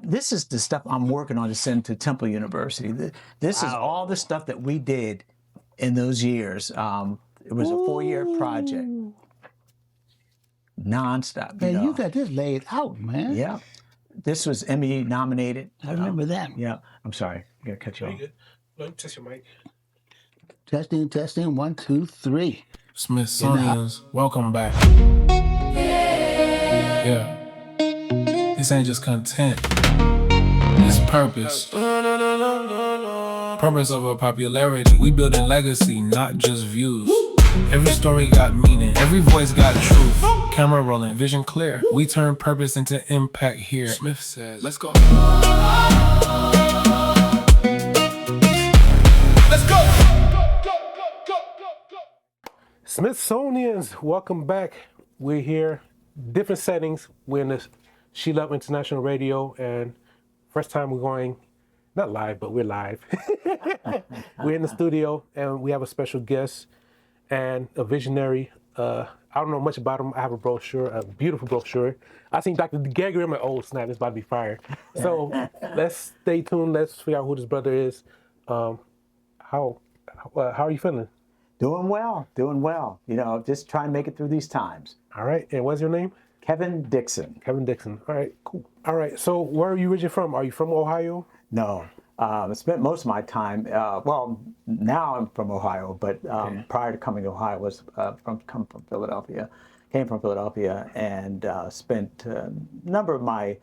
This is the stuff I'm working on to send to Temple University. This is all the stuff that we did in those years. It was a 4-year project, nonstop. Man, you got this laid out, man. Yeah. This was Emmy nominated. I remember that. Yeah. I'm sorry. I got to cut you off. Good. Let me test your mic. Testing, 1, 2, 3. Smithsonian's, welcome back. Yeah. This ain't just content. It's purpose. Purpose over popularity. We building legacy, not just views. Every story got meaning. Every voice got truth. Camera rolling, vision clear. We turn purpose into impact here. Smith says, let's go. Let's go. Smithsonians, welcome back. We're here, different settings. We're in the She Love International Radio, and first time we're going, not live, but we're live. We're in the studio, and we have a special guest and a visionary. I don't know much about him. I have a brochure, a beautiful brochure. I seen Dr. Gregory. I'm like, oh snap, it's about to be fire. So let's stay tuned. Let's figure out who this brother is. How are you feeling? Doing well. You know, just try and make it through these times. All right. And what's your name? Kevin Dixon. Kevin Dixon. All right, cool. All right. So where are you originally from? Are you from Ohio? No. I spent most of my time, well, now I'm from Ohio, but prior to coming to Ohio, was come from Philadelphia. Came from Philadelphia and spent a number of my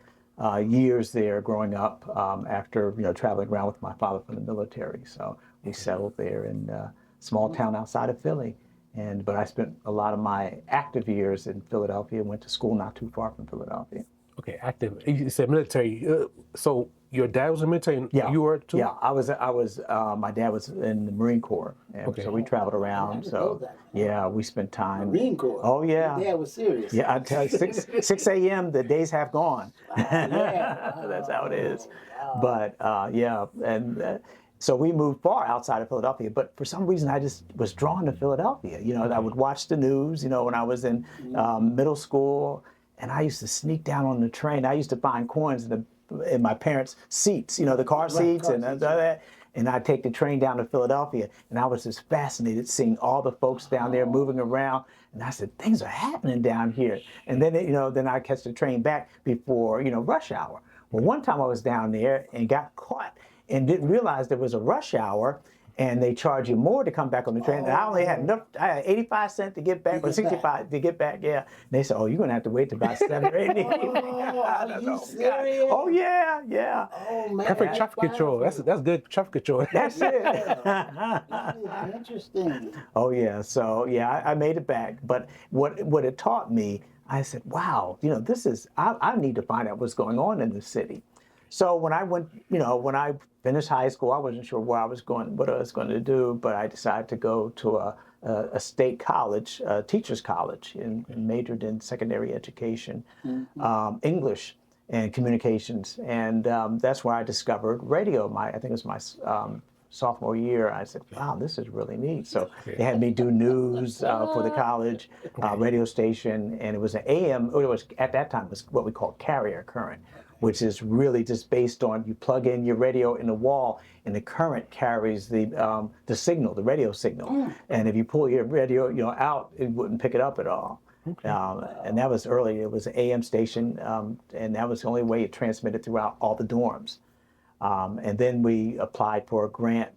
years there growing up after, you know, traveling around with my father from the military. So we settled there in a small town outside of Philly. But I spent a lot of my active years in Philadelphia, went to school not too far from Philadelphia. Okay, active. You said military. So your dad was in the military, and you were too? Yeah, I was. My dad was in the Marine Corps, and so we traveled around. So yeah, we spent time. Marine Corps. Oh yeah. Your dad was serious. Yeah, I tell you, 6 a.m. the day's half gone. Yeah. That's how it is. But yeah, and. So we moved far outside of Philadelphia, but for some reason I just was drawn to Philadelphia. You know, I would watch the news, you know, when I was in middle school, and I used to sneak down on the train. I used to find coins in my parents' seats, you know, the car seats and that. And I'd take the train down to Philadelphia, and I was just fascinated seeing all the folks down there moving around. And I said, things are happening down here. And then, you know, then I catch the train back before, you know, rush hour. Well, one time I was down there and got caught and didn't realize there was a rush hour, and they charge you more to come back on the train. And I only had enough, I had 85 cents to get back, or 65 to get back, yeah. And they said, oh, you're gonna have to wait till about 7 or 8 Are you serious? Oh, yeah, yeah. Oh, man. Perfect traffic control. That's good traffic control. That's it. That is interesting. Oh, yeah, so, yeah, I made it back. But what it taught me, I said, wow, you know, I need to find out what's going on in the city. So when I went, you know, when I finished high school, I wasn't sure where I was going, what I was going to do, but I decided to go to a state college, teacher's college, and majored in secondary education, English and communications, and that's where I discovered radio. I think it was my sophomore year. I said, wow, this is really neat. So they had me do news for the college radio station, and it was an AM, or it was at that time, it was what we call carrier current, which is really just based on you plug in your radio in the wall and the current carries the signal, the radio signal. And if you pull your radio, you know, out, it wouldn't pick it up at all. Okay. And that was early. It was an AM station, and that was the only way it transmitted throughout all the dorms. And then we applied for a grant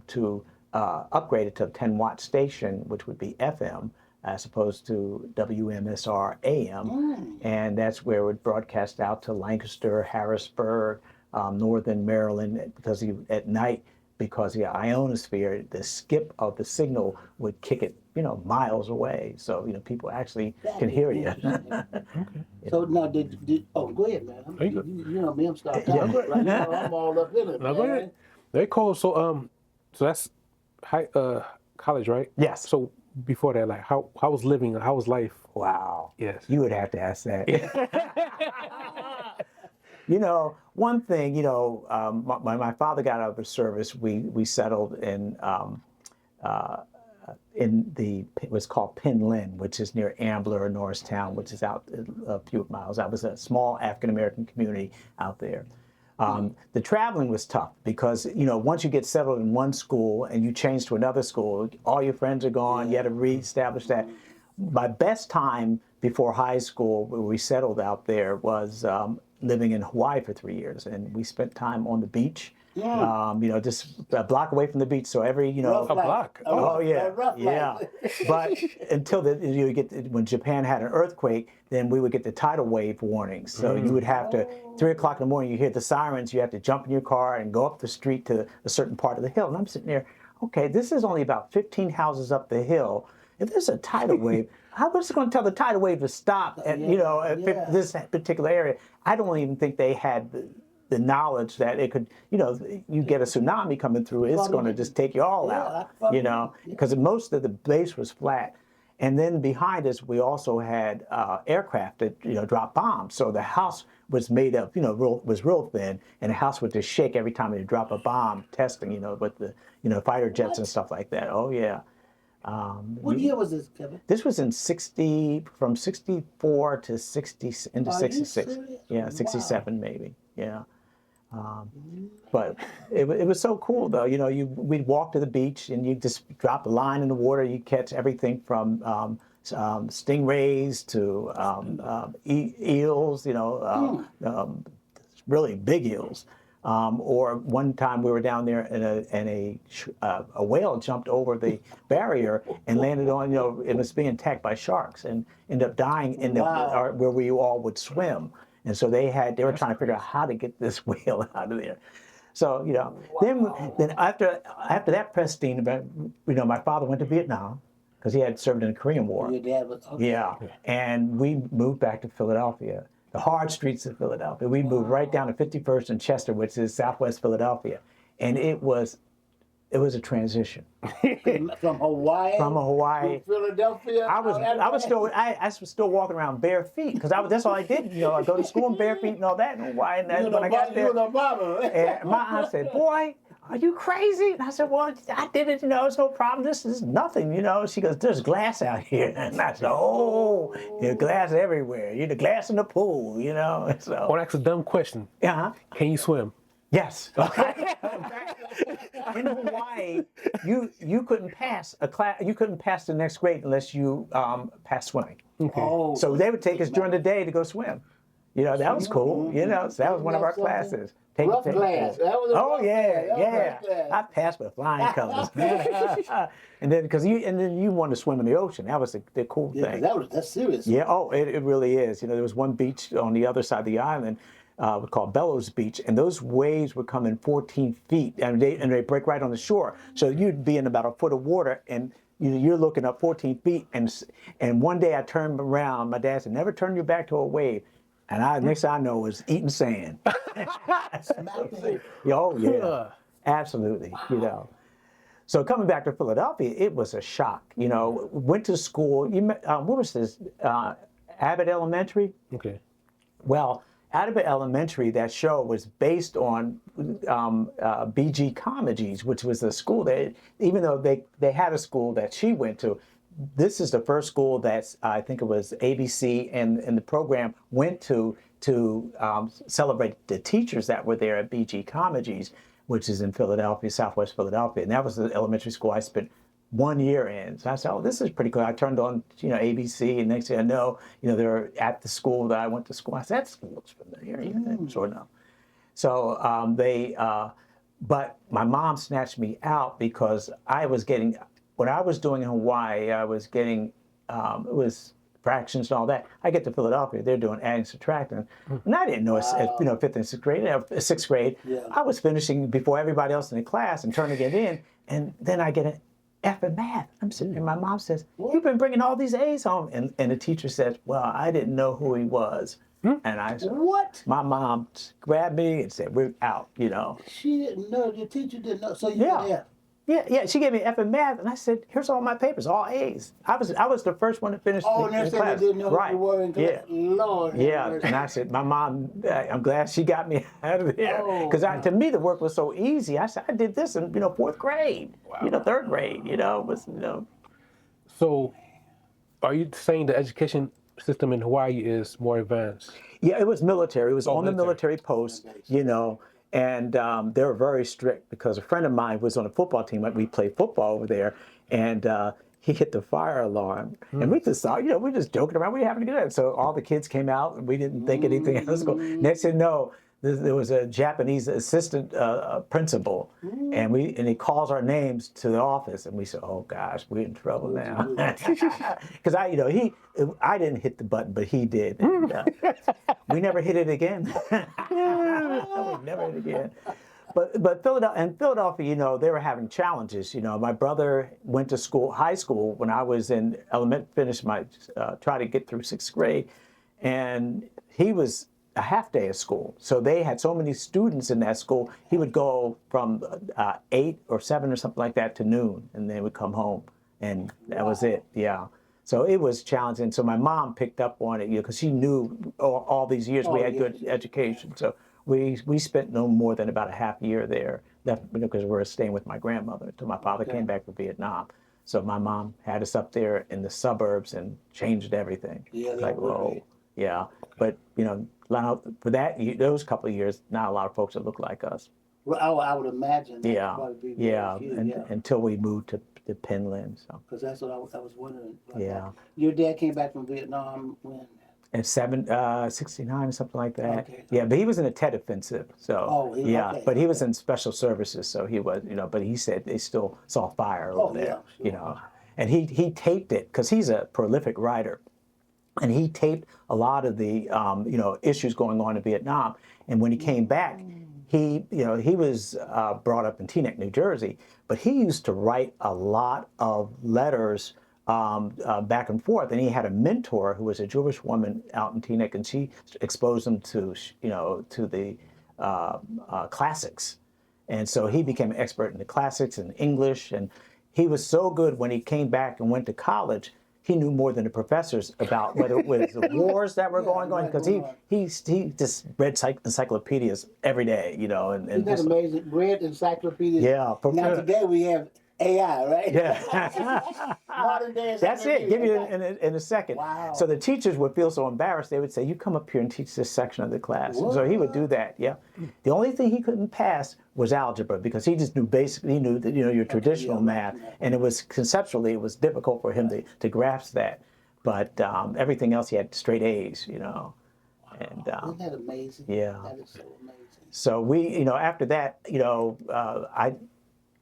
to upgrade it to a 10-watt station, which would be FM, as opposed to WMSR AM, and that's where it would broadcast out to Lancaster, Harrisburg, northern Maryland, because at night, because of the ionosphere, the skip of the signal would kick it, you know, miles away. So, you know, people actually can hear you. Okay. So now, go ahead, man. You know me, I'm starting right now. I'm all up in it, No, go ahead. Very cool. So, so that's college, right? Yes. So before that, like, how was living? How was life? Wow. Yes. You would have to ask that. You know, one thing, you know, when my father got out of the service, we settled in it was called Penland, which is near Ambler or Norristown, which is out a few miles. That was a small African-American community out there. The traveling was tough because, once you get settled in one school and you change to another school, all your friends are gone. You had to reestablish that. My best time before high school, where we settled out there, was living in Hawaii for 3 years. And we spent time on the beach. Just a block away from the beach. So every, a block. Oh yeah, yeah. But until when Japan had an earthquake, then we would get the tidal wave warnings. So you would have to 3 o'clock in the morning. You hear the sirens. You have to jump in your car and go up the street to a certain part of the hill. And I'm sitting there. Okay, this is only about 15 houses up the hill. If there's a tidal wave, how is it going to tell the tidal wave to stop at this particular area? I don't even think they had the knowledge that it could, you get a tsunami coming through, it's going to just take you all out, because most of the base was flat. And then behind us, we also had aircraft that, dropped bombs. So the house was made of, was real thin, and the house would just shake every time they drop a bomb, testing, with the, fighter jets and stuff like that. Oh, yeah. What year was this, Kevin? This was from 64 to 60, into 66. Yeah, 67 maybe, yeah. But it was so cool though. We'd walk to the beach and you just drop a line in the water. You catch everything from stingrays to eels. Really big eels. Or one time we were down there and a whale jumped over the barrier and landed on. It was being attacked by sharks and ended up dying in where we all would swim. And so they were trying to figure out how to get this whale out of there. So, then after that pristine event, my father went to Vietnam because he had served in the Korean War. Your dad was, okay. Yeah. And we moved back to Philadelphia, the hard streets of Philadelphia. We moved right down to 51st and Chester, which is Southwest Philadelphia. And it was a transition. From Hawaii. From Hawaii. To Philadelphia. I was still walking around bare feet because that's all I did. I go to school in bare feet and all that in Hawaii. And when I got there, and my aunt said, "Boy, are you crazy?" And I said, "Well, I did it. It's no problem. This is nothing. She goes, "There's glass out here." And I said, "Oh, there's glass everywhere. The glass in the pool. So I want to ask a dumb question. Uh-huh. Can you swim? Yes. In Hawaii, you couldn't pass a class. You couldn't pass the next grade unless you passed swimming. Okay. So they would take us during the day to go swim. That was cool. So that was one of our classes. Rough class. Oh yeah. I passed with flying colors. and then you wanted to swim in the ocean. That was the cool thing. That's serious. Yeah. Oh, it really is. There was one beach on the other side of the island. We call Bellows Beach, and those waves would come in 14 feet, and they break right on the shore. So you'd be in about a foot of water, and you're looking up 14 feet. And one day I turned around. My dad said, "Never turn your back to a wave." And next thing I know was eating sand. Oh yeah, absolutely. So coming back to Philadelphia, it was a shock. Went to school. What was this? Abbott Elementary. Okay. Well, Abbott Elementary, that show was based on BG Comedies, which was a school that, even though they had a school that she went to, this is the first school that I think it was ABC and the program went to celebrate the teachers that were there at BG Comedies, which is in Philadelphia, Southwest Philadelphia. And that was the elementary school I spent 1 year in. So I said, "Oh, this is pretty cool." I turned on, ABC, and next thing I know, they're at the school that I went to school. I said, "That school looks familiar." Sort of. So but my mom snatched me out because what I was doing in Hawaii, I was getting, it was fractions and all that. I get to Philadelphia, they're doing adding, subtracting. And I didn't know, fifth and sixth grade. Yeah. I was finishing before everybody else in the class and turning it in. And then I get an F in math. I'm sitting there, my mom says, "You've been bringing all these A's home." And the teacher says, "Well, I didn't know who he was." And I said, "What?" My mom grabbed me and said, "We're out," She didn't know. Your teacher didn't know. So you were there. Yeah. She gave me an F in math, and I said, "Here's all my papers, all A's." I was the first one to finish the class. They didn't know who you were in class. Lord. Yeah, and I said, "My mom, I'm glad she got me out of there because to me the work was so easy." I said, "I did this in fourth grade, third grade, it was So, are you saying the education system in Hawaii is more advanced? Yeah, it was military. It was on the military. military post, you know, and they were very strict because a friend of mine was on a football team. Like, we played football over there, and he hit the fire alarm, and we just saw, you know, we were just joking around. We happened to do that, so all the kids came out, and we didn't think anything else was going. Next thing you know, there was a Japanese assistant principal, and he calls our names to the office, and we said, "Oh gosh, we're in trouble now," because I didn't hit the button, but he did. And, we never hit it again. We never hit it again. But Philadelphia, you know, they were having challenges. You know, my brother went to school, high school, when I was in try to get through 6th grade, and he was a half day of school. So they had so many students in that school, he would go from 8 or 7 or something like that to noon, and then would come home, and that was it. Yeah. So it was challenging. So my mom picked up on it, you know, because she knew all these years we had good education. So we spent no more than about a half year there, because we were staying with my grandmother until my father came back from Vietnam. So my mom had us up there in the suburbs and changed everything. Yeah, It's like, whoa, yeah. But, you know, for those couple of years, not a lot of folks that look like us. Well, I would imagine. Until we moved to Penland. So. Because that's what I was wondering. Yeah. Your dad came back from Vietnam when? In 69, something like that. Okay. Yeah, but he was in the Tet Offensive. So but he was in special services. So he was, you know. But he said they still saw fire over there. Sure. You know, and he taped it because he's a prolific writer, and he taped a lot of the you know, issues going on in Vietnam. And when he came back, he was brought up in Teaneck, New Jersey, but he used to write a lot of letters back and forth, and he had a mentor who was a Jewish woman out in Teaneck, and she exposed him to, you know, to the classics, and so he became an expert in the classics and English, and he was so good when he came back and went to college. He knew more than the professors about whether it was the wars that were going on, because he just read encyclopedias every day, you know. And isn't that amazing? Read encyclopedias. Yeah. Now today we have AI, right? Yeah. Modern day. That's it. Give you in a second. Wow. So the teachers would feel so embarrassed. They would say, "You come up here and teach this section of the class." What? So he would do that. Yeah. The only thing he couldn't pass was algebra, because he just knew he knew that, you know, your traditional math, and it was conceptually it was difficult for him to grasp that. But everything else he had straight A's, you know. And isn't that amazing? Yeah. That is so amazing. So we, you know, after that, you know,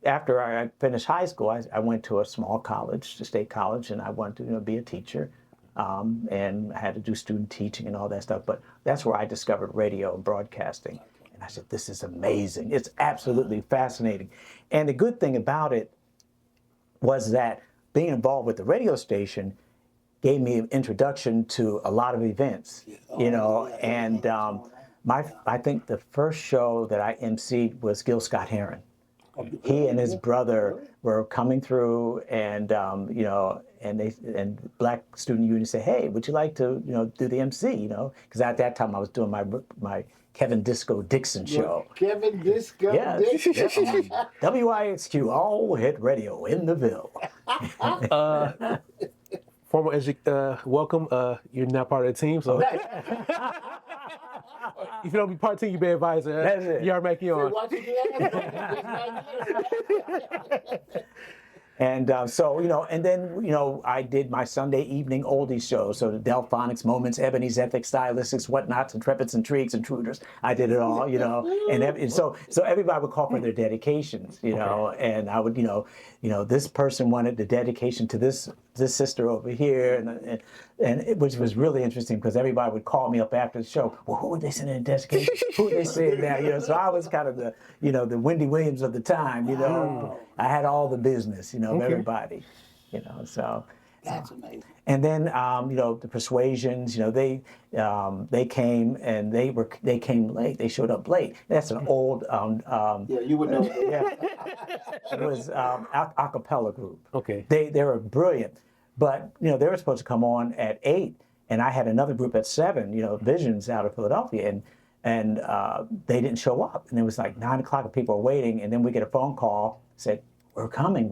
after I finished high school, I went to a small college, a state college, and I wanted to, you know, be a teacher, and I had to do student teaching and all that stuff. But that's where I discovered radio and broadcasting, and I said, "This is amazing! It's absolutely fascinating." And the good thing about it was that being involved with the radio station gave me an introduction to a lot of events, you know, and I think the first show that I emceed was Gil Scott-Heron. He and his brother were coming through, and you know, and Black Student Union said, "Hey, would you like to, you know, do the MC?" You know, because at that time I was doing my Kevin Dixon show. Kevin Dixon. Dixon. WIXQ, all hit radio in the Ville. Welcome. You're now part of the team, so if you don't be part of the team, you be advisor. That's it. You are making on. And so, you know, and then, you know, I did my Sunday evening oldies show. So the Delphonics, Moments, Ebony's Ethics, Stylistics, Whatnots, Intrepids, Intrigues, Intruders. I did it all, you know. And so everybody would call for their dedications, you know. And I would, you know, this person wanted the dedication to this sister over here, and which was really interesting, because everybody would call me up after the show. Well, who would they send in a dedication? Who would they send that? You know, so I was kind of the, you know, the Wendy Williams of the time. You know, I had all the business, you know, of everybody. You know, so that's amazing. And then, you know, the Persuasions. You know, they came, and they came late. They showed up late. That's an old. Yeah, you would know. Yeah, it was a cappella group. Okay. They were brilliant. But, you know, they were supposed to come on at 8, and I had another group at 7, you know, Visions out of Philadelphia, and they didn't show up. And it was like 9 o'clock and people were waiting, and then we get a phone call, said, we're coming.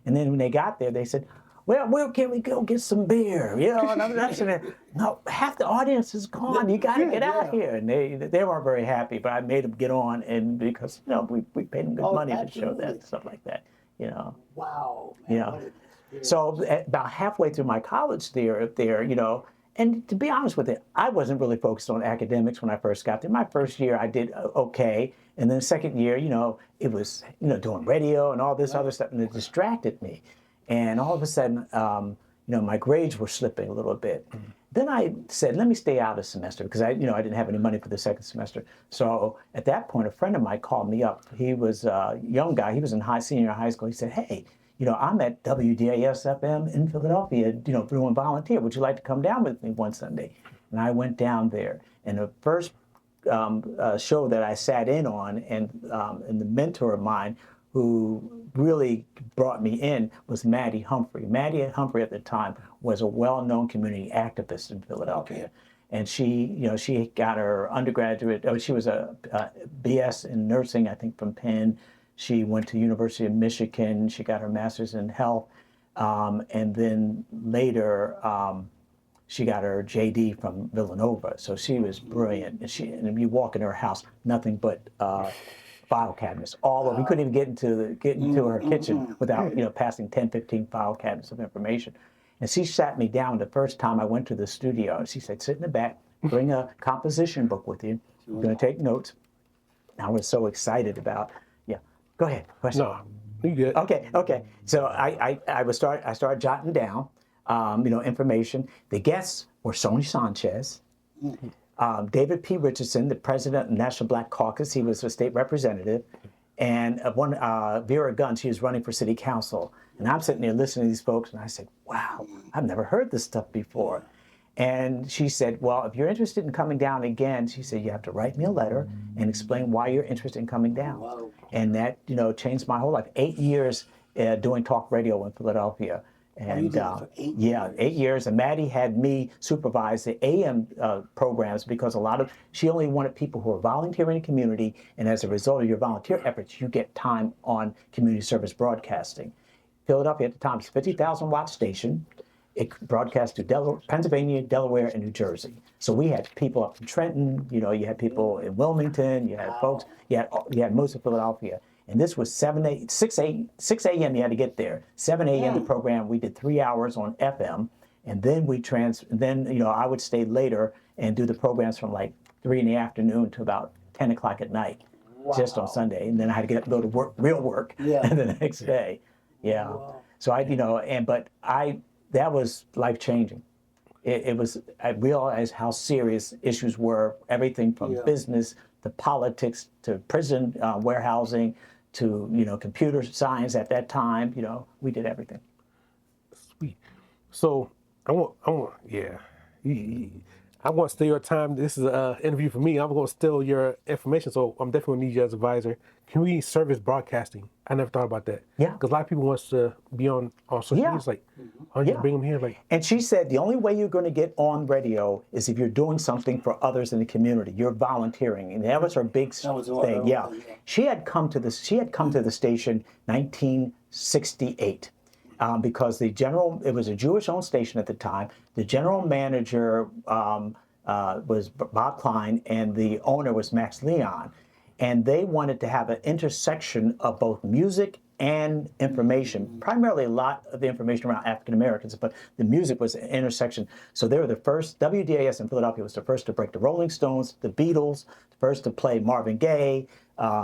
And then when they got there, they said, well, where can we go get some beer? You know, and I'm sitting there, no, half the audience is gone. You got to get out here. And they weren't very happy, but I made them get on, and because, you know, we paid them good money to show that, stuff like that, you know. Wow, man. You know. So about halfway through my college there, you know, and to be honest with you, I wasn't really focused on academics when I first got there. My first year, I did okay. And then the second year, you know, it was, you know, doing radio and all this other stuff, and it distracted me. And all of a sudden, you know, my grades were slipping a little bit. Then I said, let me stay out a semester because I didn't have any money for the second semester. So at that point, a friend of mine called me up. He was a young guy. He was in senior high school. He said, hey, you know, I'm at WDAS FM in Philadelphia, you know, doing volunteer. Would you like to come down with me one Sunday? And I went down there. And the first show that I sat in on, and the mentor of mine who really brought me in was Mattie Humphrey. Mattie Humphrey at the time was a well-known community activist in Philadelphia. And she, you know, she got her undergraduate, she was a BS in nursing, I think, from Penn. She went to University of Michigan. She got her master's in health. And then later, she got her JD from Villanova. So she was brilliant. And if you walk in her house, nothing but file cabinets. All of, we couldn't even get into her kitchen without, you know, passing 10, 15 file cabinets of information. And she sat me down the first time I went to the studio. She said, sit in the back, bring a composition book with you. You're going to take notes. I was so excited about, go ahead. Question. No, you good. Okay. So I started jotting down, you know, information. The guests were Sony Sanchez, David P. Richardson, the president of the National Black Caucus. He was a state representative, and Vera Gunn. She was running for city council. And I'm sitting there listening to these folks, and I said, "Wow, I've never heard this stuff before." And she said, well, if you're interested in coming down again, she said, you have to write me a letter and explain why you're interested in coming down. Wow. And that, you know, changed my whole life. 8 years doing talk radio in Philadelphia. And for 8 years. 8 years. And Mattie had me supervise the AM programs because she only wanted people who are volunteering in the community. And as a result of your volunteer efforts, you get time on community service broadcasting. Philadelphia at the time was a 50,000 watt station. It broadcast to Pennsylvania, Delaware, and New Jersey. So we had people up in Trenton, you know, you had people in Wilmington, you had folks, you had most of Philadelphia. And this was 6 a.m. you had to get there. 7 a.m. the program, we did 3 hours on FM. And then you know, I would stay later and do the programs from like 3 in the afternoon to about 10 o'clock at night, just on Sunday. And then I had to get up and go to work, real work, the next day. Yeah. Wow. So that was life-changing. I realized how serious issues were, everything from business to politics to prison warehousing to, you know, computer science at that time. You know, we did everything. Sweet. So I want to steal your time. This is an interview for me. I'm going to steal your information, so I'm definitely going to need you as advisor. Community service broadcasting. I never thought about that. Yeah. Because a lot of people want to be on social media. It's like, how do you bring them here? Like, and she said the only way you're going to get on radio is if you're doing something for others in the community. You're volunteering, and that was her big thing. Yeah. She had come to the station 1968. Because it was a Jewish-owned station at the time. The general manager was Bob Klein, and the owner was Max Leon. And they wanted to have an intersection of both music and information. Primarily, a lot of the information around African Americans, but the music was an intersection. So they were the first. WDAS in Philadelphia was the first to break the Rolling Stones, the Beatles, the first to play Marvin Gaye,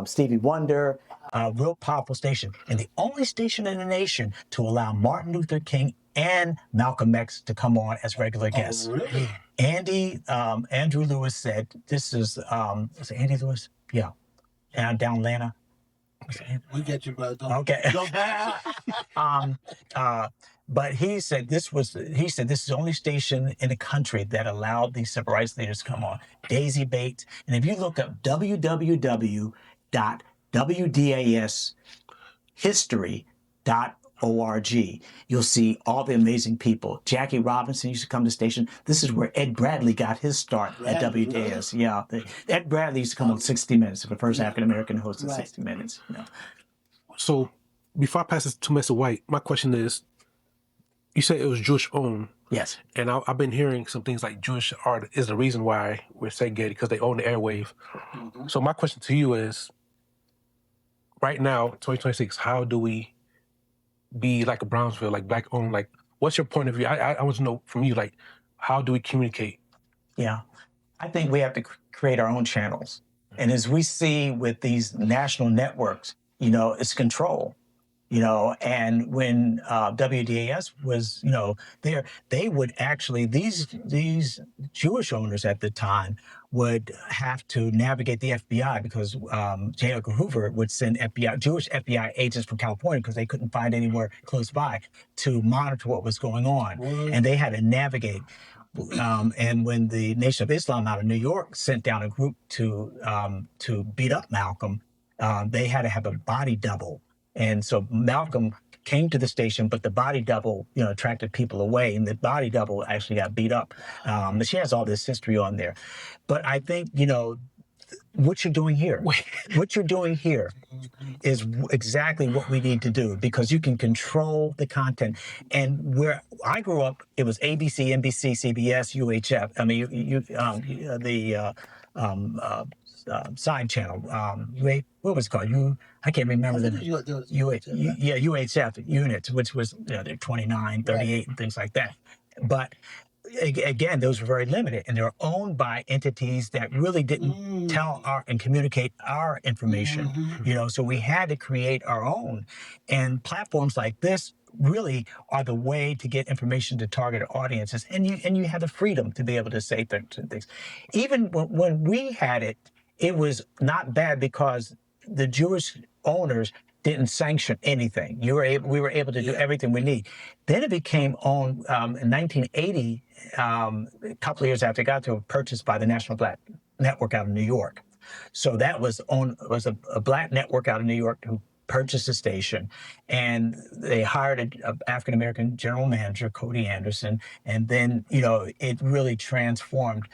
Stevie Wonder. Real powerful station, and the only station in the nation to allow Martin Luther King and Malcolm X to come on as regular guests. Oh, really? Andrew Lewis said, this is it Andy Lewis? Yeah. And down Atlanta. We get you, brother. Okay. But he said this is the only station in the country that allowed these civil rights leaders to come on. Daisy Bates. And if you look up www.wdashistory.org, you'll see all the amazing people. Jackie Robinson used to come to the station. This is where Ed Bradley got his start at WDAS. Really? Yeah. Ed Bradley used to come on 60 Minutes, the first African-American host of 60 Minutes. You know. So before I pass this to Mr. White, my question is, You said it was Jewish owned. Yes. And I've been hearing some things like Jewish art is the reason why we're segregated because they own the airwave. So my question to you is, right now, 2026, how do we be like a Brownsville, like Black owned? Like, what's your point of view? I want to know from you, like, how do we communicate? Yeah. I think we have to create our own channels. And as we see with these national networks, it's control. And when WDAS was, they would actually, these Jewish owners at the time would have to navigate the FBI because J. Edgar Hoover would send Jewish FBI agents from California because they couldn't find anywhere close by to monitor what was going on. And they had to navigate. And when the Nation of Islam out of New York sent down a group to beat up Malcolm, they had to have a body double. And so Malcolm came to the station, but the body double, attracted people away, and the body double actually got beat up. But she has all this history on there. But I think, what you're doing here, is exactly what we need to do because you can control the content. And where I grew up, it was ABC, NBC, CBS, UHF. I mean, side channel. What was it called? I can't remember the UHF units, which was they're 29, 38, and things like that. But again, those were very limited, and they were owned by entities that really didn't tell and communicate our information. So we had to create our own, and platforms like this really are the way to get information to target audiences, and you have the freedom to be able to say things. Even when we had it, it was not bad because the Jewish owners didn't sanction anything. We were able to do everything we need. Then it became owned in 1980, a couple of years after it got to purchased by the National Black Network out of New York. So that was a black network out of New York who purchased the station, and they hired an African-American general manager, Cody Anderson, and then, it really transformed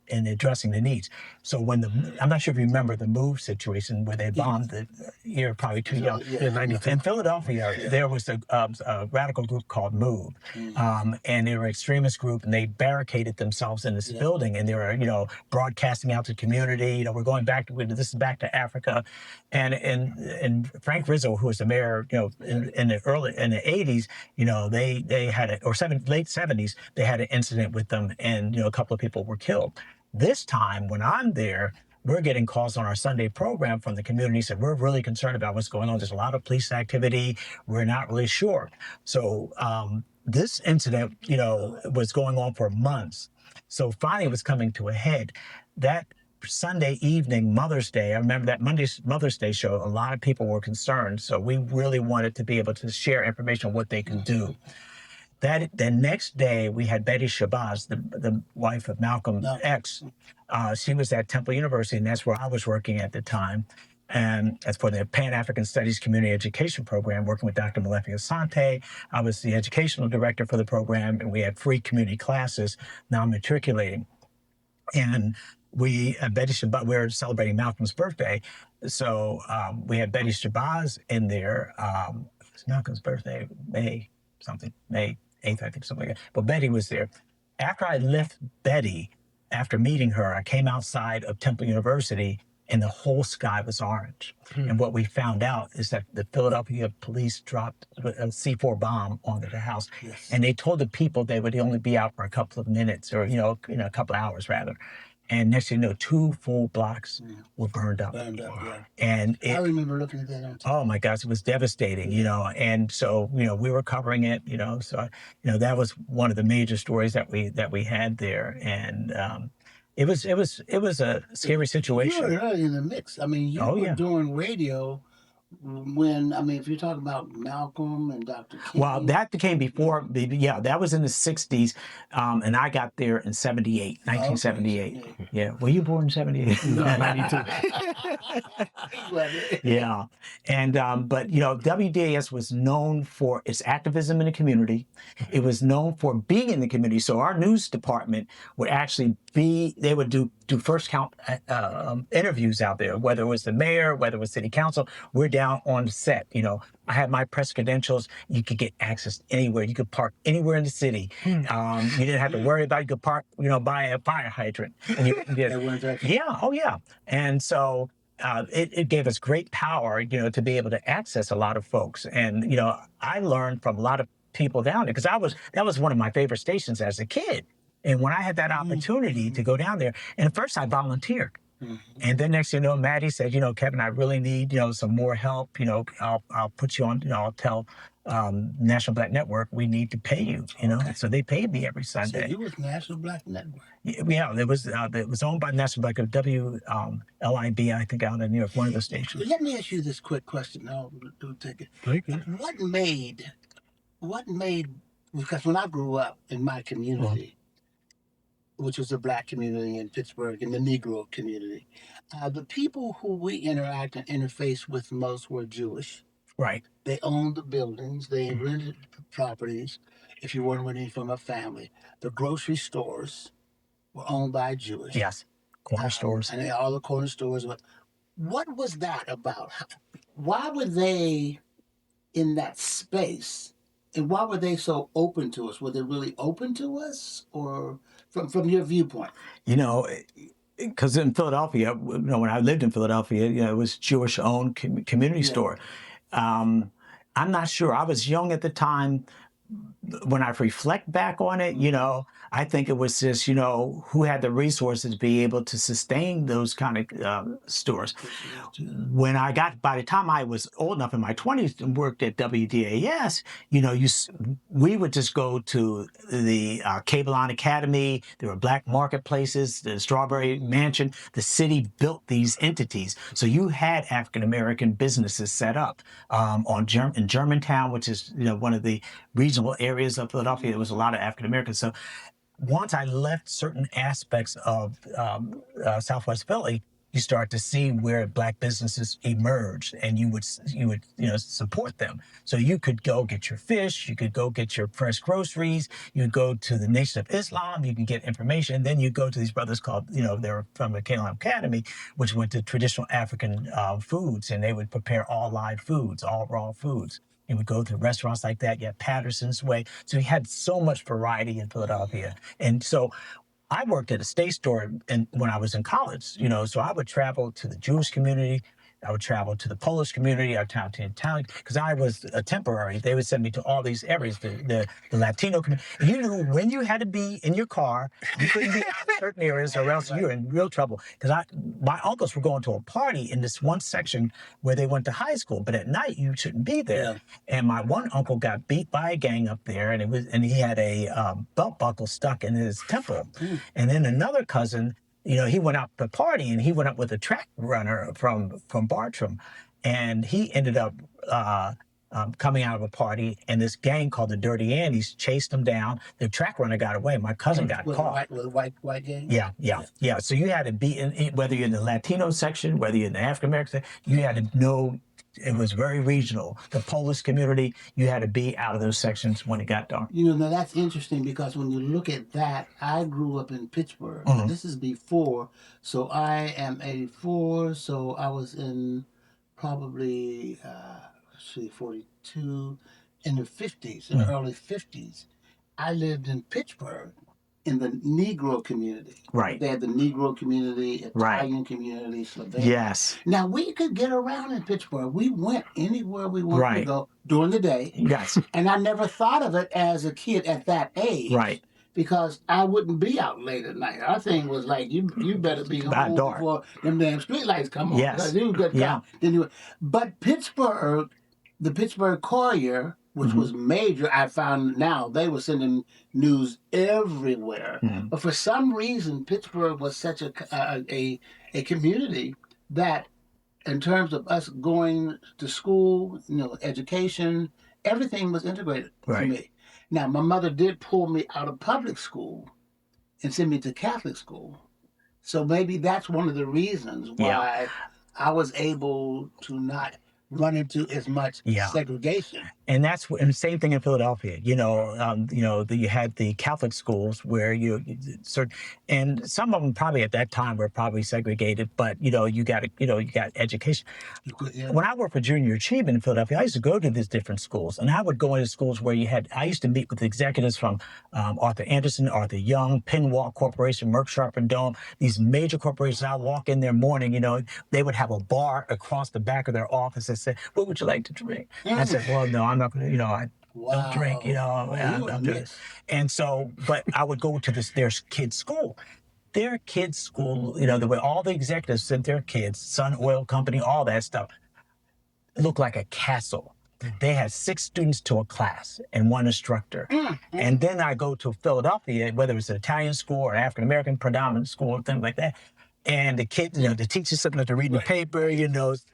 in addressing the needs. So I'm not sure if you remember the MOVE situation where they bombed you're probably too young. In Philadelphia, there was a radical group called MOVE, and they were an extremist group, and they barricaded themselves in this building, and they were, broadcasting out to the community, we're going back to Africa, and Frank Rizzo, who was the mayor, in the 80s, they had late 70s, they had an incident with them, and a couple of people were killed. This time, when I'm there, we're getting calls on our Sunday program from the community said, we're really concerned about what's going on. There's a lot of police activity. We're not really sure. So this incident, was going on for months. So finally it was coming to a head. That Sunday evening, Mother's Day, I remember that Monday's Mother's Day show, a lot of people were concerned. So we really wanted to be able to share information on what they can do. The next day, we had Betty Shabazz, the wife of Malcolm X. She was at Temple University, and that's where I was working at the time. And as for the Pan-African Studies Community Education Program, working with Dr. Malefi Asante, I was the educational director for the program, and we had free community classes now matriculating. And Betty Shabazz, we were celebrating Malcolm's birthday. So we had Betty Shabazz in there. It's Malcolm's birthday, May 8th, I think, something like that. But Betty was there. After I left Betty, after meeting her, I came outside of Temple University and the whole sky was orange. And what we found out is that the Philadelphia police dropped a C4 bomb onto the house. And they told the people they would only be out for a couple of minutes or, a couple of hours rather. And next thing you know, 2 full blocks were burned up. And I remember looking at that on TV. Oh my gosh, it was devastating, And so, we were covering it, So, that was one of the major stories that we had there, and it was a scary situation. You were early in the mix. I mean, you were doing radio. If you're talking about Malcolm and Dr. King. Well, that came before, that was in the 60s, and I got there in 1978. Okay. Yeah. Were you born in 78? No, 92. Yeah. And, but, WDAS was known for its activism in the community. It was known for being in the community. So our news department would actually they would do do first count interviews out there, whether it was the mayor, whether it was city council. We're down on the set. You know, I had my press credentials. You could get access anywhere. You could park anywhere in the city. You didn't have to worry about it. You could park, you know, by a fire hydrant. And you could get, yeah, oh yeah. And so it gave us great power, you know, to be able to access a lot of folks. And, you know, I learned from a lot of people down there because that was one of my favorite stations as a kid. And when I had that opportunity to go down there, and at first I volunteered. And then next thing you know, Mattie said, you know, Kevin, I really need, you know, some more help. You know, I'll put you on, you know, I'll tell National Black Network, we need to pay you, you know. So they paid me every Sunday. So you was National Black Network? Yeah, it was owned by National Black, WLIB, I think, out in New York, one of the stations. Let me ask you this quick question. I'll take it. What made, because when I grew up in my community, which was a Black community in Pittsburgh, and the Negro community, the people who we interact and interface with most were Jewish. Right. They owned the buildings. They rented properties. If you weren't renting from a family, the grocery stores were owned by Jewish. Yes. Corner stores. And all the corner stores. What was that about? Why were they in that space? And why were they so open to us? Were they really open to us, or from your viewpoint? You know, because in Philadelphia, you know, when I lived in Philadelphia, you know, it was Jewish-owned community store. I'm not sure. I was young at the time. When I reflect back on it, you know, I think it was just, you know, who had the resources to be able to sustain those kind of stores. When by the time I was old enough in my 20s and worked at WDAS, you know, we would just go to the Cable On Academy. There were black marketplaces, the Strawberry Mansion. The city built these entities. So you had African-American businesses set up in Germantown, which is, you know, one of the regional areas of Philadelphia. There was a lot of African-Americans. So once I left certain aspects of Southwest Philly, you start to see where black businesses emerged, and you would you know, support them. So you could go get your fish, you could go get your fresh groceries, you go to the Nation of Islam, you can get information. And then you go to these brothers called, you know, they're from the Cable On Academy, which went to traditional African foods, and they would prepare all live foods, all raw foods. You would go to restaurants like that. You had Patterson's Way. So we had so much variety in Philadelphia. And so I worked at a state store when I was in college, you know, so I would travel to the Jewish community. I would travel to the Polish community, I would travel to Italian, because I was a temporary. They would send me to all these areas, the Latino community. You knew when you had to be in your car, you couldn't be out in certain areas or else you were in real trouble. Because my uncles were going to a party in this one section where they went to high school, but at night you shouldn't be there. Yeah. And my one uncle got beat by a gang up there, and he had a belt buckle stuck in his temple. And then another cousin, you know, he went out to party, and he went up with a track runner from Bartram, and he ended up coming out of a party, and this gang called the Dirty Andes chased him down. The track runner got away. My cousin got caught. With a white gang? Yeah. So you had to be whether you're in the Latino section, whether you're in the African American section, you had to know. It was very regional. The Polish community, you had to be out of those sections when it got dark. You know, now that's interesting, because when you look at that, I grew up in Pittsburgh. This is before, so I am 84, so I was in probably, 42, in the 50s, in the early 50s. I lived in Pittsburgh in the Negro community. Right. They had the Negro community, Italian community, Slovenian. Yes. Now, we could get around in Pittsburgh. We went anywhere we wanted to go during the day. Yes. And I never thought of it as a kid at that age. Right. Because I wouldn't be out late at night. Our thing was like, you better be home before them damn street lights come on. Yes. You could come. But Pittsburgh, the Pittsburgh Courier, which was major, I found now, they were sending news everywhere. But for some reason, Pittsburgh was such a community that, in terms of us going to school, you know, education, everything was integrated for me. Now, my mother did pull me out of public school and send me to Catholic school. So maybe that's one of the reasons why I was able to not run into as much segregation. And and the same thing in Philadelphia. You had the Catholic schools where and some of them probably at that time were probably segregated, but you got education. Yeah. When I worked for Junior Achievement in Philadelphia, I used to go to these different schools, and I would go into schools where I used to meet with executives from Arthur Anderson, Arthur Young, Pinwalk Corporation, Merck Sharp and Dome, these major corporations. I walk in there morning, they would have a bar across the back of their office that said, "What would you like to drink?" I said, "Well, no, I'm not going to, I don't drink, I don't do it." And so, but I would go to their kids' school. Their kids' school, where all the executives sent their kids, Sun Oil Company, all that stuff, looked like a castle. They had 6 students to a class and 1 instructor. And then I go to Philadelphia, whether it's an Italian school or African American predominant school or things like that. And the kids, the teacher's sitting there reading the paper,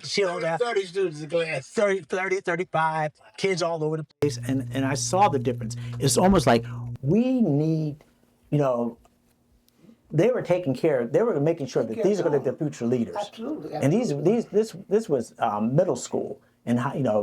chilled out. 30 students in class. 30, 35, kids all over the place. And I saw the difference. It's almost like we need, they were taking care, they were making sure that these are going to be the future leaders. Absolutely. And this was middle school and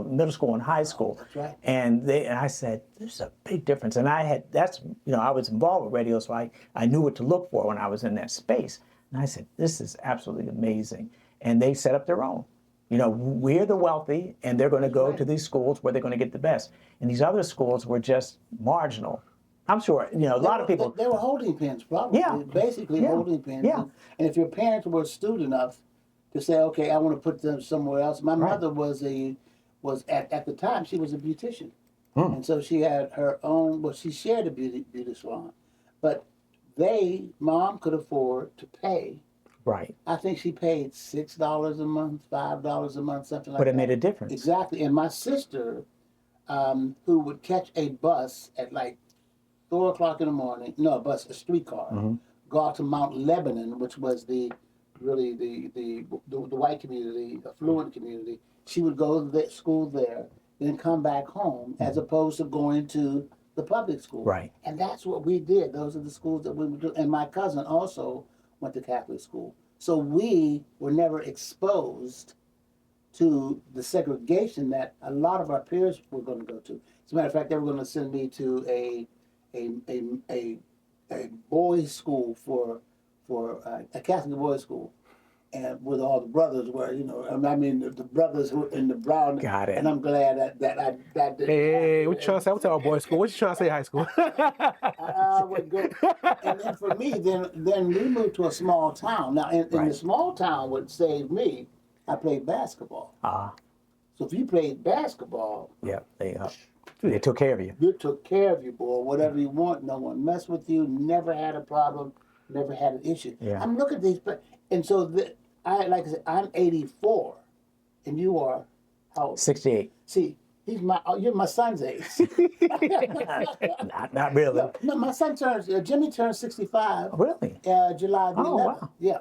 middle school and high school. That's right. And I said, there's a big difference. And I was involved with radio, so I knew what to look for when I was in that space. And I said, this is absolutely amazing. And they set up their own. We're the wealthy, and they're going to go to these schools where they're going to get the best. And these other schools were just marginal. I'm sure, a lot of people. They were holding pens, probably. Yeah. Basically holding pens. Yeah. And if your parents were astute enough to say, okay, I want to put them somewhere else. My mother was at the time, she was a beautician. And so she had her own, she shared a beauty salon. But Mom could afford to pay. Right. I think she paid $6 a month, $5 a month, something like that. But it made a difference. Exactly. And my sister, who would catch a bus at like 4 o'clock in the morning, a streetcar, go out to Mount Lebanon, which was really the white community, affluent community. She would go to school there, then come back home, as opposed to going to the public school. Right. And that's what we did. Those are the schools that we would do. And my cousin also went to Catholic school. So we were never exposed to the segregation that a lot of our peers were going to go to. As a matter of fact, they were going to send me to a boys' school for a Catholic boys' school, and with all the brothers were, the brothers who were in the brown. Got it. And I'm glad that didn't Hey, what you trying to say? What's our boys' school? What you trying to say, high school? I would go. And then for me, then we moved to a small town. Now, in the small town, what saved me, I played basketball. So if you played basketball, yeah, they took care of you. You took care of you, boy. Whatever you want, no one messed with you. Never had a problem. Never had an issue. Yeah. I'm looking at these, and so like I said, I'm 84, and you are how old? 68. See, you're my son's age. Not really. No, my son Jimmy turns 65. Really? July the 11th. Wow. Yeah.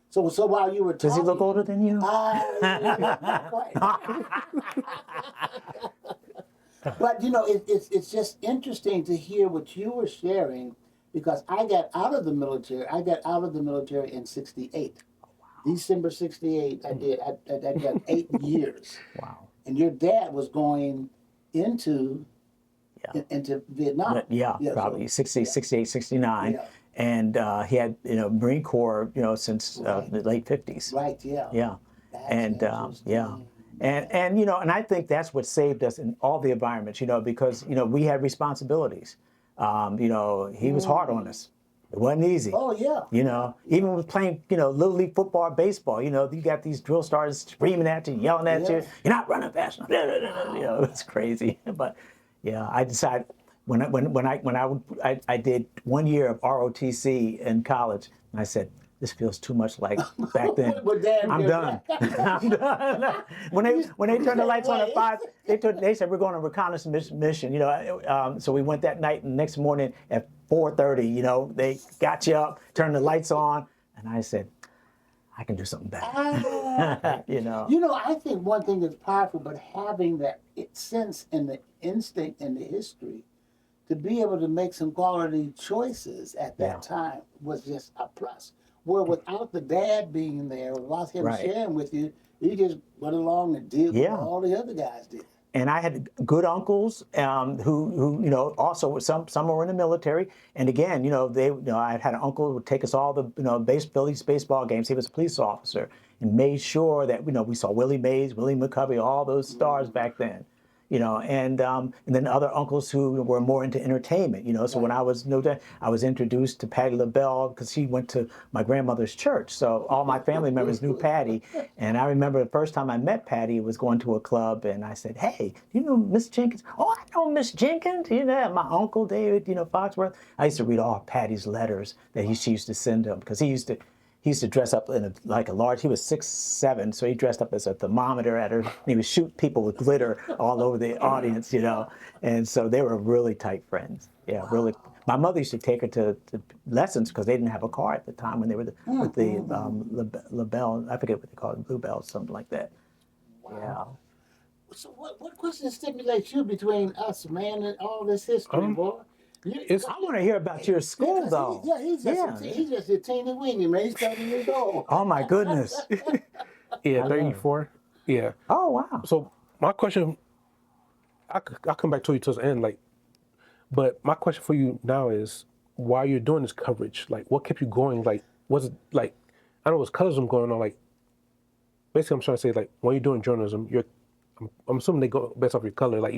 So while you were talking, Does he look older than you? Not quite. But it's just interesting to hear what you were sharing, because I got out of the military. I got out of the military in '68. Oh, wow. December '68. I did. I got 8 years. Wow. And your dad was going into Vietnam. Yeah, probably 68, 69. Yeah. And he had Marine Corps since the late 50s. Right. Yeah. Yeah. And and I think that's what saved us in all the environments, because we had responsibilities. He was hard on us. It wasn't easy. Oh yeah. Even with playing, little league football, baseball, you got these drill stars screaming at you, yelling at you. You're not running fast enough. It's crazy. But yeah, I decided when I did 1 year of ROTC in college, and I said, this feels too much like back then. I'm done. I'm done. When they turned the lights on at 5, they said we're going on a reconnaissance mission. So we went that night, and the next morning at 4:30, they got you up, turned the lights on, and I said, I can do something better. I think one thing that's powerful, but having that sense and the instinct and the history to be able to make some quality choices at that time was just a plus. Where without the dad being there, without him sharing with you, you just went along and did what all the other guys did. And I had good uncles who you know, also some were in the military. And again, you know, I had an uncle who would take us all the, you know, baseball games. He was a police officer and made sure that, you know, we saw Willie Mays, Willie McCovey, all those stars back then. You know, and then other uncles who were more into entertainment. You know, so when I was I was introduced to Patti LaBelle because she went to my grandmother's church. So all my family members knew Patti, and I remember the first time I met Patti was going to a club, and I said, "Hey, do you know Miss Jenkins?" "Oh, I know Miss Jenkins. You know, my uncle David, you know, Foxworth." I used to read all Patti's letters that she used to send him because he used to dress up in like a large, he was 6'7", so he dressed up as a thermometer at her, and he would shoot people with glitter all over the audience, you know. And so they were really tight friends. Yeah, really. My mother used to take her to lessons because they didn't have a car at the time when they were with the LaBelle, I forget what they call it, Bluebell, something like that. Wow. So what question stimulates you between us, man, and all this history, boy? I want to hear about your school, though. He's just a teeny weeny, man. He's 30 years old. Oh, my goodness. Yeah, 34. Yeah. Oh, wow. So my question, I'll come back to you towards the end, like, but my question for you now is, while you're doing this coverage, like, what kept you going? Like, was it like, I know it was colorism going on, like, basically I'm trying to say, like, when you're doing journalism, I'm assuming they go based off your color, like,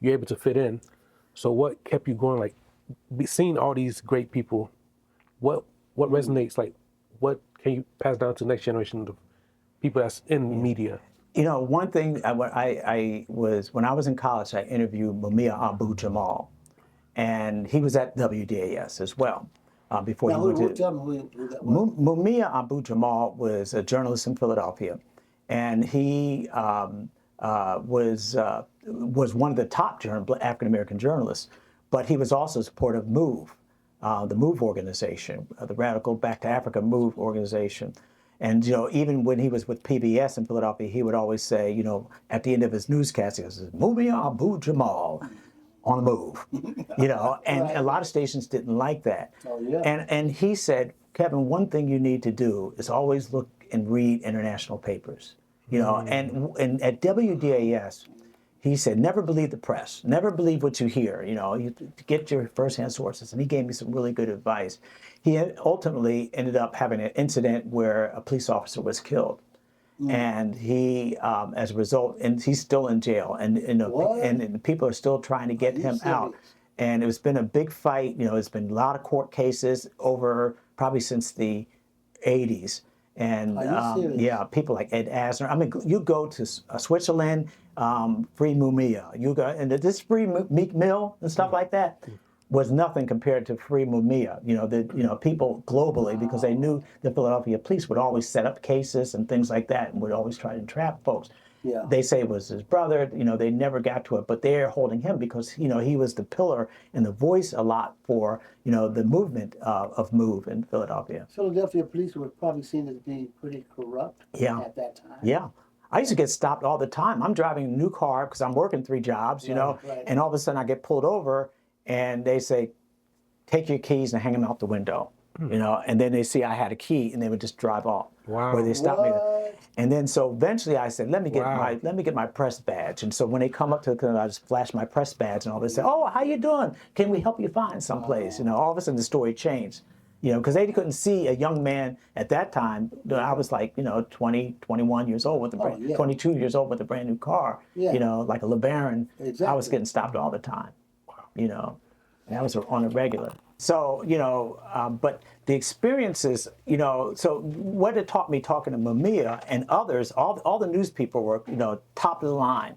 you're able to fit in. So what kept you going, like, seeing all these great people, what resonates, like, what can you pass down to the next generation of people that's in media? You know, one thing I was, when I was in college, I interviewed Mumia Abu-Jamal, and he was at WDAS as well. Before he went to, tell me who that was. Mumia Abu-Jamal was a journalist in Philadelphia, and he was one of the top African American journalists. But he was also supportive of MOVE, the MOVE organization, the Radical Back to Africa MOVE organization. And, you know, even when he was with PBS in Philadelphia, he would always say, you know, at the end of his newscast, he goes, "Mumia Abu-Jamal on the move," you know, and a lot of stations didn't like that. Oh, yeah. And he said, "Kevin, one thing you need to do is always look and read international papers, you know," and at WDAS, he said, "Never believe the press. Never believe what you hear. You know, you get your firsthand sources." And he gave me some really good advice. He ultimately ended up having an incident where a police officer was killed, and he, as a result, and he's still in jail, and people are still trying to get him out. And it's been a big fight. You know, it's been a lot of court cases over probably since the 80s. And yeah, people like Ed Asner. I mean, you go to Switzerland, free Mumia. You go, and this free Meek Mill and stuff like that was nothing compared to free Mumia. You know, people globally, because they knew the Philadelphia police would always set up cases and things like that, and would always try to entrap folks. Yeah. They say it was his brother. You know, they never got to it, but they're holding him because, you know, he was the pillar and the voice a lot for, you know, the movement of MOVE in Philadelphia. Philadelphia police were probably seen as being pretty corrupt at that time. Yeah. I used to get stopped all the time. I'm driving a new car because I'm working 3 jobs, you know, and all of a sudden I get pulled over and they say, "Take your keys and hang them out the window." You know, and then they see I had a key and they would just drive off. Wow. Or they stop me. And then so eventually I said, let me get my press badge. And so when they come up to the, I just flash my press badge and all, they say, "Oh, how you doing? Can we help you find someplace?" You know, all of a sudden the story changed. You know, because they couldn't see a young man at that time. I was like, you know, 20, 21 years old with a 22 years old with a brand new car. You know, like a LeBaron. Exactly. I was getting stopped all the time. You know, and that was on a regular. So, you know, but the experiences, you know, so what it taught me talking to Mumia and others, all the news people were, you know, top of the line.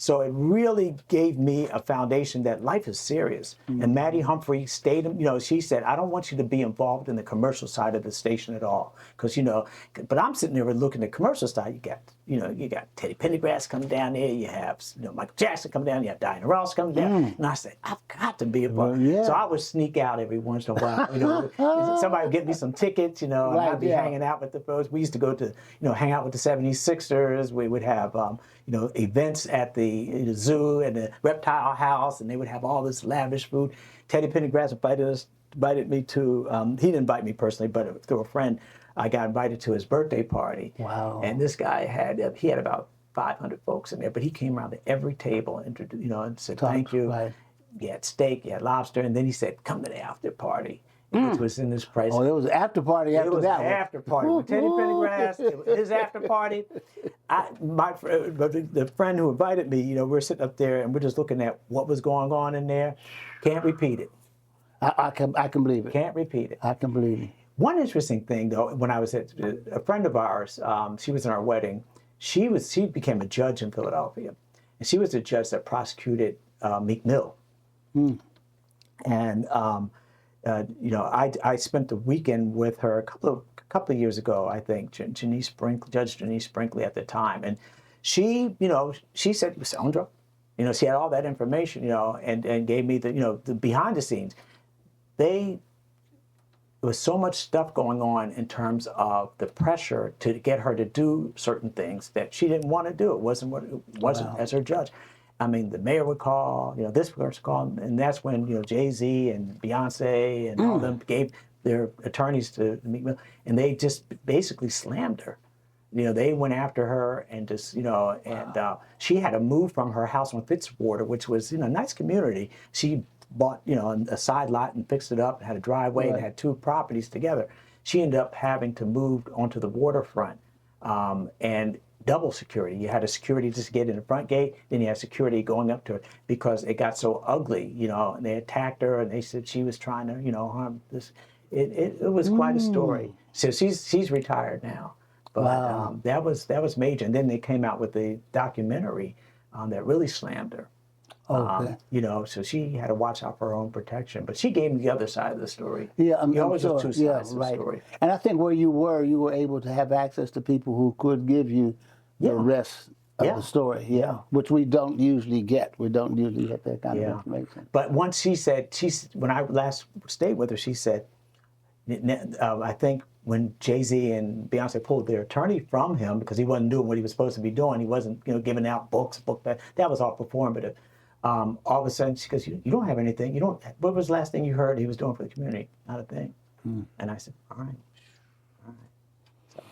So it really gave me a foundation that life is serious. And Mattie Humphrey stayed, you know, she said, "I don't want you to be involved in the commercial side of the station at all." Because, you know, but I'm sitting there looking at the commercial side. You got Teddy Pendergrass coming down there. You have, you know, Michael Jackson coming down. You have Diana Ross coming down. And I said, I've got to be involved. So I would sneak out every once in a while. You know, somebody would get me some tickets, you know, and I'd be hanging out with the folks. We used to go to, you know, hang out with the 76ers. We would have, you know, events at the zoo and the reptile house, and they would have all this lavish food. Teddy Pendergrass invited me to, he didn't invite me personally, but through a friend, I got invited to his birthday party. Wow. And this guy had about 500 folks in there, but he came around to every table and, and said, thank you. Right. You had steak, you had lobster, and then he said, come to the after party, which was in this place. Oh, there was an after party after It was that an one. after party with Teddy Pendergrass. It was his after party. The friend who invited me, we're sitting up there and we're just looking at what was going on in there. Can't repeat it. I can believe it. Can't repeat it. I can believe it. One interesting thing, though, when I was at a friend of ours, she was in our wedding. She became a judge in Philadelphia, and she was the judge that prosecuted Meek Mill. And I spent the weekend with her a couple of years ago, I think, Judge Janice Brinkley at the time, and she said, Sandra, she had all that information, and gave me the behind the scenes. There was so much stuff going on in terms of the pressure to get her to do certain things that she didn't want to do. It wasn't as her judge. I mean, the mayor would call, this person called, and that's when, Jay-Z and Beyonce and all of them gave their attorneys to Meek Mill, and they just basically slammed her. They went after her and just, and she had to move from her house on Fitzwater, which was, a nice community. She bought, a side lot and fixed it up, and had a driveway and had two properties together. She ended up having to move onto the waterfront, and double security. You had a security just get in the front gate, then you had security going up to it because it got so ugly, and they attacked her and they said she was trying to, harm this. It was quite a story. So she's retired now, but that was major. And then they came out with the documentary that really slammed her. Okay. So she had to watch out for her own protection. But she gave me the other side of the story. Yeah, I'm always sure. have two sides of the story. And I think where you were able to have access to people who could give you the rest of the story. Yeah, which we don't usually get. We don't usually get that kind of information. But once she said, when I last stayed with her, she said, I think when Jay-Z and Beyonce pulled their attorney from him because he wasn't doing what he was supposed to be doing, he wasn't, giving out books, that was all performative. All of a sudden, she goes, you don't have anything. What was the last thing you heard he was doing for the community? Not a thing. And I said, all right. So,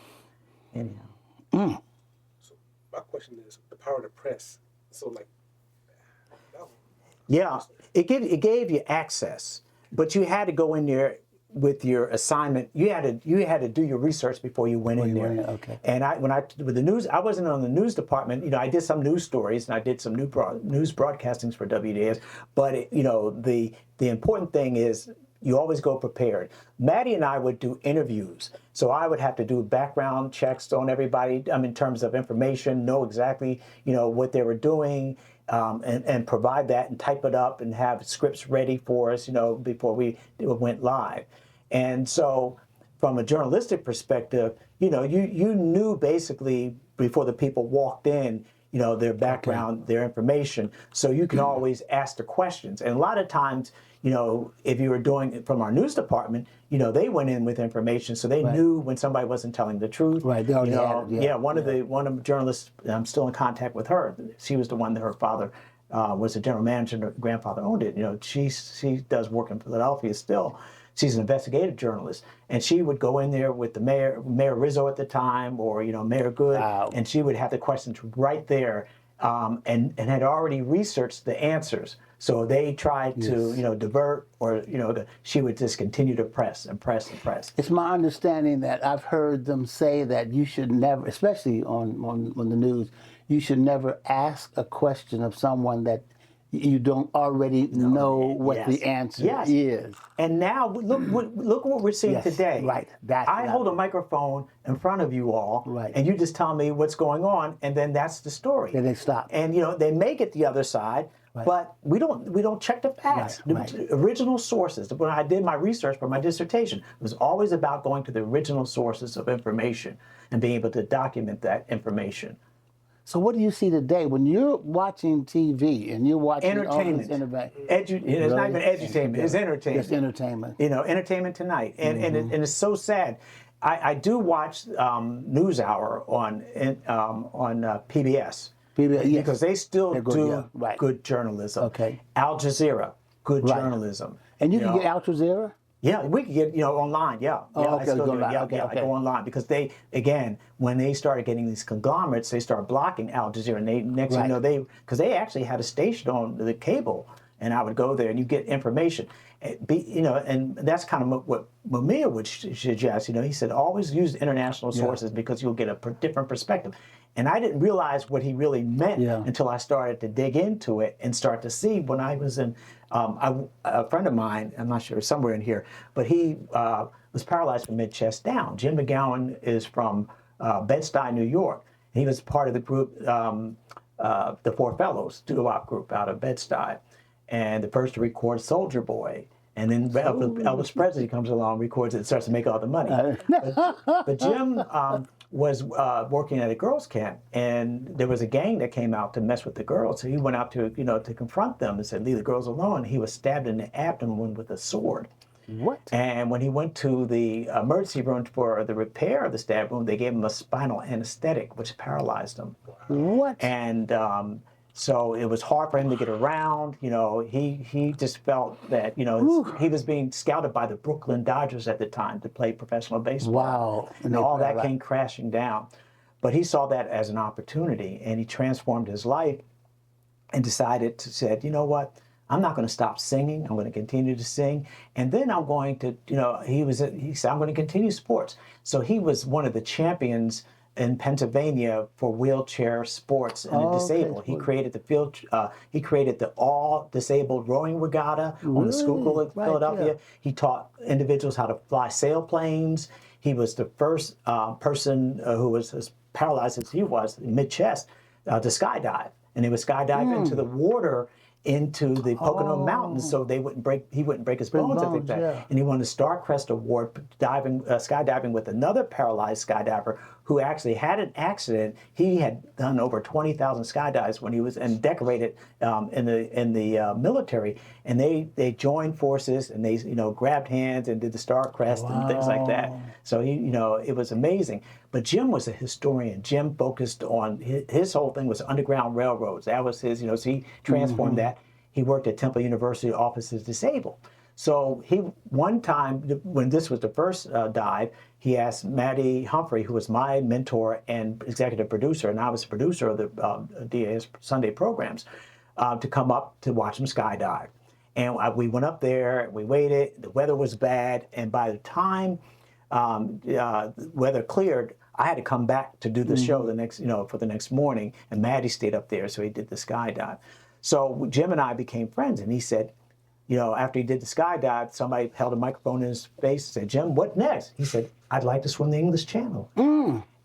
anyhow. So my question is the power of the press. So Yeah, it gave you access, but you had to go in there with your assignment. You had to do your research before you went in there. Okay. And with the news, I wasn't on the news department. I did some news stories and I did some news broadcastings for WDAS. But the important thing is you always go prepared. Mattie and I would do interviews, so I would have to do background checks on everybody. In terms of information, know exactly what they were doing. And provide that and type it up and have scripts ready for us, before we went live. And so from a journalistic perspective, you knew basically before the people walked in, their background, their information. So you can always ask the questions. And a lot of times, if you were doing it from our news department, they went in with information, so they knew when somebody wasn't telling the truth. Right. They already had it, one of the journalists, I'm still in contact with her. She was the one that her father was the general manager, and her grandfather owned it. She does work in Philadelphia still. She's an investigative journalist, and she would go in there with the Mayor Rizzo at the time, or Mayor Good, and she would have the questions right there, and had already researched the answers. So they tried to divert, or she would just continue to press and press and press. It's my understanding that I've heard them say that you should never, especially on the news, you should never ask a question of someone that you don't already know what the answer is. And now look what we're seeing today. Right. I hold a microphone in front of you all, and you just tell me what's going on, and then that's the story. Then they stop. And they may get the other side, but we don't check the facts. The original sources. When I did my research for my dissertation, it was always about going to the original sources of information and being able to document that information. So what do you see today when you're watching TV and you're watching entertainment? It's not even edutainment. It's entertainment. It's entertainment. Entertainment Tonight, and it's so sad. I do watch NewsHour on PBS. Because they still do good journalism. Okay. Al Jazeera, good journalism. And you can get Al Jazeera? Yeah, we could get, online. Yeah. Oh, Yeah, okay, I still go do it. online. Yeah, Okay, yeah, okay. I go online because they, again, when they started getting these conglomerates, they started blocking Al Jazeera. And they, next thing you know, because they actually had a station on the cable, and I would go there and you get information. And that's kind of what Mumia would suggest. He said, always use international sources because you'll get a different perspective. And I didn't realize what he really meant until I started to dig into it and start to see when I was in, a friend of mine, I'm not sure, somewhere in here, but he was paralyzed from mid-chest down. Jim McGowan is from Bed-Stuy, New York. He was part of the group, the Four Fellows, doo-wop group out of Bed-Stuy. And the first to record Soldier Boy. And then Elvis Presley comes along, records it, and starts to make all the money. But Jim was working at a girls' camp, and there was a gang that came out to mess with the girls. So he went out to, to confront them and said, leave the girls alone. He was stabbed in the abdomen with a sword. What? And when he went to the emergency room for the repair of the stab wound, they gave him a spinal anesthetic, which paralyzed him. What? And so it was hard for him to get around. He just felt that, he was being scouted by the Brooklyn Dodgers at the time to play professional baseball. Wow. And all that came crashing down. But he saw that as an opportunity, and he transformed his life and decided to say, you know what? I'm not going to stop singing. I'm going to continue to sing. And then I'm going to, he said, I'm going to continue sports. So he was one of the champions in Pennsylvania for wheelchair sports and the disabled. Okay. He created the all disabled rowing regatta on the Schuylkill in Philadelphia. Yeah. He taught individuals how to fly sailplanes. He was the first person who was as paralyzed as he was, mid-chest, to skydive. And he would skydive into the water into the Pocono Mountains, so he wouldn't break his bones and things like that. Yeah. And he won the Starcrest Award skydiving with another paralyzed skydiver who actually had an accident. He had done over 20,000 skydives when he was and decorated in the military. And they joined forces and they grabbed hands and did the Starcrest and things like that. So it was amazing. But Jim was a historian. Jim focused on his whole thing was underground railroads. That was his. So he transformed that. He worked at Temple University Offices Disabled. So one time when this was the first dive, he asked Mattie Humphrey, who was my mentor and executive producer, and I was the producer of the WDAS Sunday programs, to come up to watch him skydive. And we went up there, we waited, the weather was bad, and by the time the weather cleared, I had to come back to do the show for the next morning, and Mattie stayed up there, so he did the skydive. So Jim and I became friends, and he said, after he did the skydive, somebody held a microphone in his face and said, Jim, what next? He said, I'd like to swim the English Channel.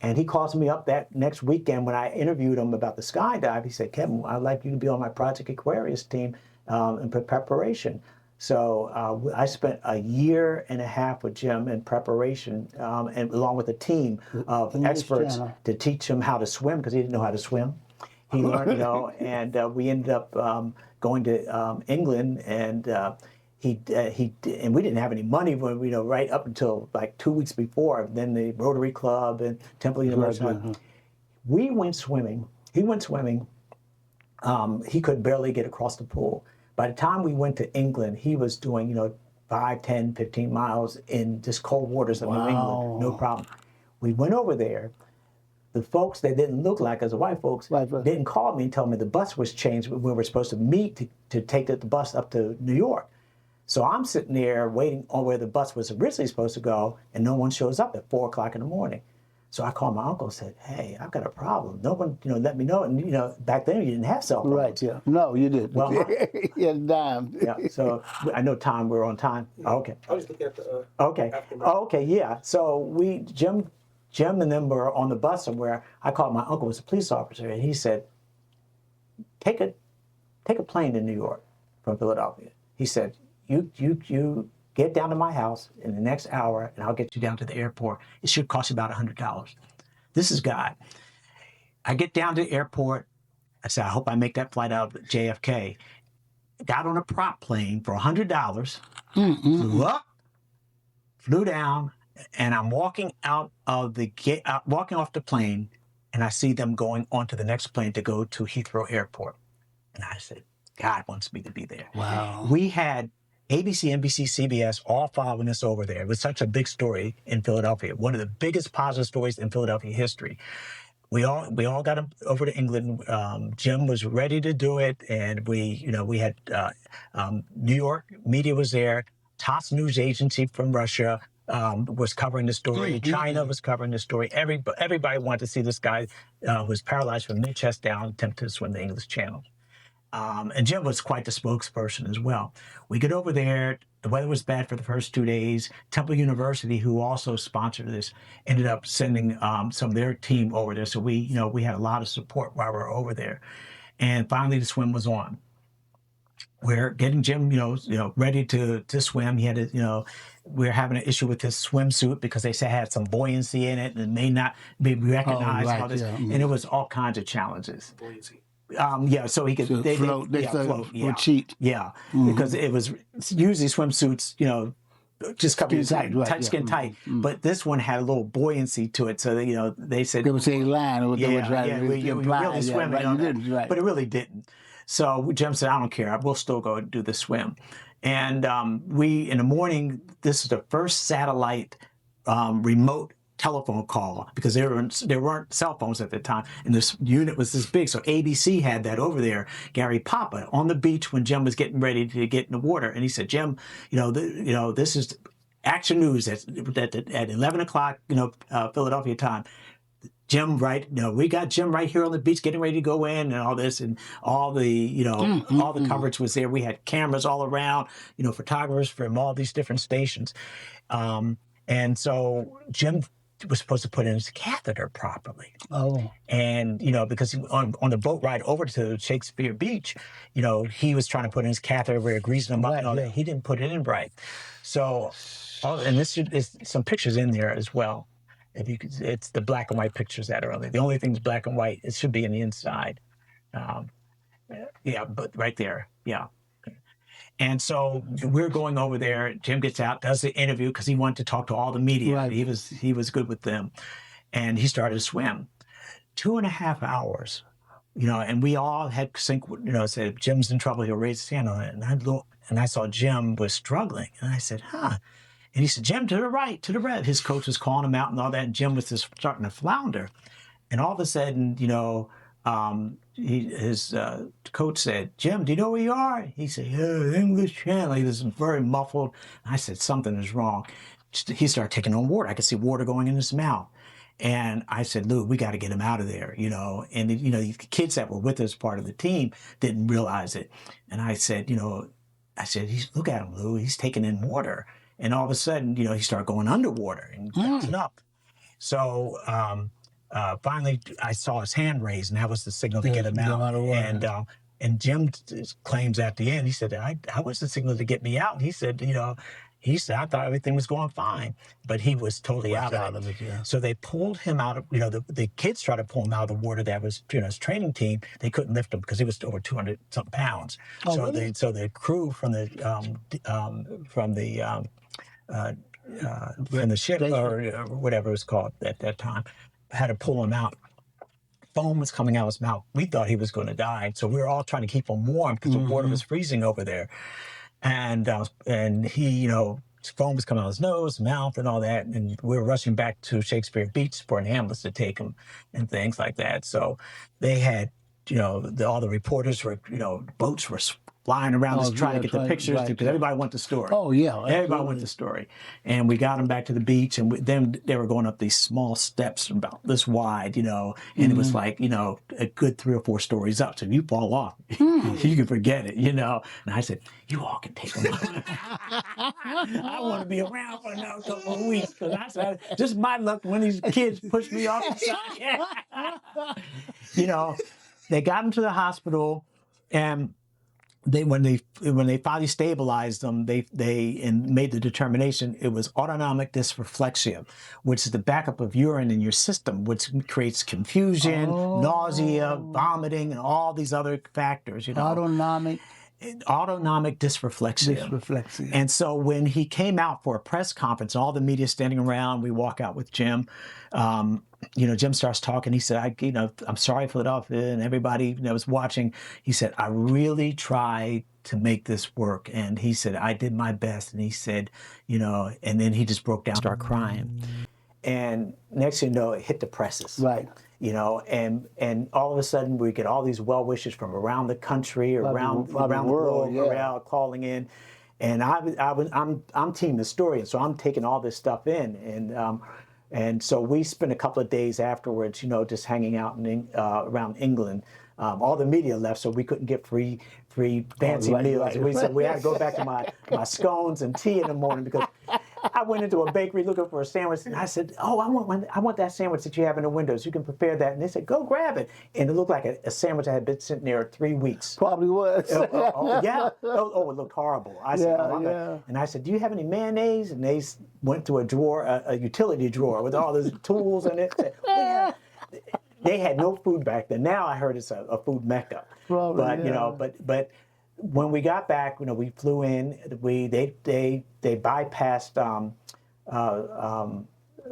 And he calls me up that next weekend when I interviewed him about the skydive. He said, Kevin, I'd like you to be on my Project Aquarius team in preparation. So I spent a year and a half with Jim in preparation, and along with a team of experts to teach him how to swim because he didn't know how to swim. He learned, and we ended up going to England, and we didn't have any money when right up until like 2 weeks before. Then the Rotary Club and Temple University. We went swimming. He went swimming. He could barely get across the pool. By the time we went to England, he was doing 5, 10, 15 miles in just cold waters of New England, no problem. We went over there. The folks that didn't look like us, the white folks, didn't call me and tell me the bus was changed. We were supposed to meet to take the bus up to New York. So I'm sitting there waiting on where the bus was originally supposed to go, and no one shows up at 4 o'clock in the morning. So I called my uncle and said, hey, I've got a problem. No one, let me know. And, back then you didn't have cell phones. Right, yeah. No, you didn't. Well, yeah, dime. Yeah, so I know time, we're on time. Okay. I was looking at the. Okay. Okay, yeah. So Jim and them were on the bus somewhere. I called my uncle, who was a police officer, and he said, take a plane to New York from Philadelphia. He said, you get down to my house in the next hour, and I'll get you down to the airport. It should cost you about $100. This is God. I get down to the airport. I said, I hope I make that flight out of JFK. Got on a prop plane for $100. Flew up, flew down, and I'm walking out of the gate, walking off the plane, and I see them going onto the next plane to go to Heathrow Airport. And I said, God wants me to be there. Wow. We had ABC, NBC, CBS, all following us over there. It was such a big story in Philadelphia, one of the biggest positive stories in Philadelphia history. We all got over to England. Jim was ready to do it, and we had New York media was there. TASS news agency from Russia was covering the story. China was covering the story. Everybody wanted to see this guy who was paralyzed from mid-chest down, attempted to swim the English Channel. And Jim was quite the spokesperson as well. We get over there. The weather was bad for the first 2 days. Temple University, who also sponsored this, ended up sending some of their team over there. So we had a lot of support while we were over there. And finally, the swim was on. We're getting Jim, ready to swim. He had to, we're having an issue with his swimsuit because they said it had some buoyancy in it and it may not be recognized. Oh, right, all this, yeah. and it was all kinds of challenges. Buoyancy. So he could float. They float. would cheat. Yeah, because it was usually swimsuits, just covered Skin tight, right, skin tight. But this one had a little buoyancy to it, so that, they said They would say line or what they were trying to you imply. really swim, right, you didn't, right. but it really didn't. So Jim said, "I don't care. We'll still go and do the swim." And we in the morning. This is the first satellite remote telephone call because there weren't cell phones at the time, and this unit was this big. So ABC had that over there. Gary Papa on the beach when Jim was getting ready to get in the water, and he said, "Jim, this is action news at 11 o'clock, Philadelphia time." Jim, we got Jim right here on the beach getting ready to go in and all this, and all the, all the coverage was there. We had cameras all around, photographers from all these different stations. And so Jim was supposed to put in his catheter properly. Oh. And, because on the boat ride over to Shakespeare Beach, he was trying to put in his catheter, we were greasing him up and all that. He didn't put it in right. So, and this is some pictures in there as well. If you could, it's the black and white pictures that are on there. The only thing is black and white. It should be in the inside. But right there. Yeah. And so we're going over there. Jim gets out, does the interview because he wanted to talk to all the media. Right. He was good with them. And he started to swim. 2.5 hours, and we all had sync, said, Jim's in trouble, he'll raise his hand on it. And I looked and I saw Jim was struggling. And I said, huh. And he said, Jim, to the right, to the right. His coach was calling him out and all that. And Jim was just starting to flounder. And all of a sudden, his coach said, Jim, do you know where you are? He said, yeah, English Channel. He was very muffled. I said, something is wrong. He started taking on water. I could see water going in his mouth. And I said, Lou, we got to get him out of there, And, the kids that were with us, part of the team, didn't realize it. And I said, look at him, Lou. He's taking in water. And all of a sudden, he started going underwater and bouncing up. So finally, I saw his hand raised, and that was the signal to get him out. And Jim claims at the end, he said, "How was the signal to get me out?" And he said, I thought everything was going fine, but he was totally out of it. Yeah. So they pulled him out of, the kids tried to pull him out of the water. That was, his training team. They couldn't lift him because he was over 200-something pounds. Oh, so really? the crew from the ship or whatever it was called at that time had to pull him out. Foam was coming out of his mouth. We thought he was going to die, so we were all trying to keep him warm because the water was freezing over there. And he, foam was coming out of his nose, mouth, and all that. And we were rushing back to Shakespeare Beach for an ambulance to take him and things like that. So they had, all the reporters were, boats were flying around just trying to get the pictures because everybody wanted the story. Oh, yeah. Everybody wanted the story. And we got him back to the beach, and then they were going up these small steps about this wide, and it was like, a good 3 or 4 stories up. So if you fall off, you can forget it, And I said, you all can take them. I want to be around for another couple of weeks because I said, just my luck when these kids push me off the side. They got him to the hospital, and when they finally stabilized them, they made the determination it was autonomic dysreflexia, which is the backup of urine in your system, which creates confusion, nausea, vomiting, and all these other factors. Autonomic dysreflexia. And so when he came out for a press conference, all the media standing around, we walk out with Jim. Jim starts talking. He said, I'm sorry, Philadelphia, and everybody that was watching. He said, I really tried to make this work. And he said, I did my best. And he said, you know, and then he just broke down, started crying. And next thing you know, it hit the presses. Right. You know, and all of a sudden we get all these well wishes from around the country, around the world, around calling in. And I'm team historian, so I'm taking all this stuff in, and so we spent a couple of days afterwards, you know, just hanging out in around England. All the media left, so we couldn't get free fancy meals. We said we had to go back to my scones and tea in the morning, because I went into a bakery looking for a sandwich, and I said, "Oh, I want that sandwich that you have in the windows. You can prepare that." And they said, "Go grab it." And it looked like a sandwich that had been sitting there 3 weeks. Probably was. Yeah. Oh, it looked horrible. I said, and I said, "Do you have any mayonnaise?" And they went to a drawer, a utility drawer with all those tools in it. They had no food back then. Now I heard it's a food mecca. Probably, but you know, but when we got back, you know, we flew in. They bypassed.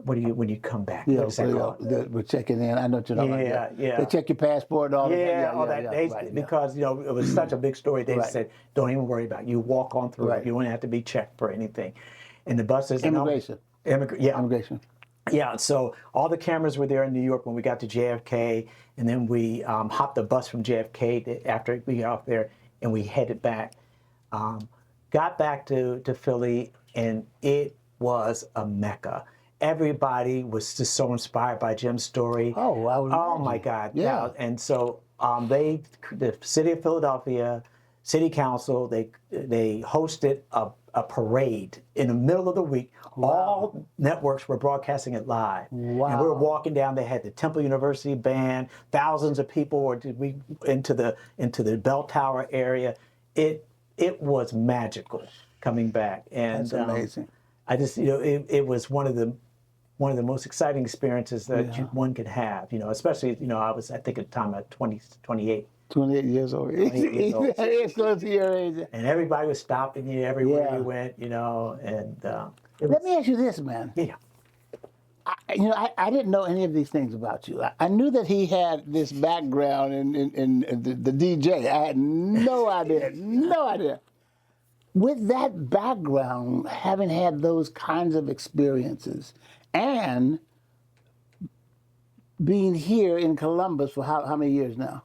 What do you when you come back? Yeah, what is that called? we're checking in. I know what you're talking about. Yeah. They check your passport and all that. All that. Because you know it was such a big story. They said, "Don't even worry about it. You walk on through it. You don't have to be checked for anything." And the buses. Immigration. Immigration. Yeah, so all the cameras were there in New York when we got to JFK, and then we hopped the bus from JFK after we got off there, and we headed back. Got back to Philly, and it was a mecca. Everybody was just so inspired by Jim's story. Oh, I would imagine. My God. Yeah. And so the city of Philadelphia, City Council, they hosted a parade in the middle of the week. Wow. All networks were broadcasting it live. Wow. And we were walking down, they had the Temple University band, thousands of people were into the bell tower area. It was magical coming back. And that's amazing. I just, you know, it was one of the most exciting experiences that one could have, you know, especially, you know, I think at the time at 28. 28 years old. 28 years old. It's close to your age. And everybody was stopping you everywhere you went, you know, and Let me ask you this, man. Yeah. I didn't know any of these things about you. I knew that he had this background in the DJ. I had no idea, no idea. With that background, having had those kinds of experiences, and being here in Columbus for how many years now?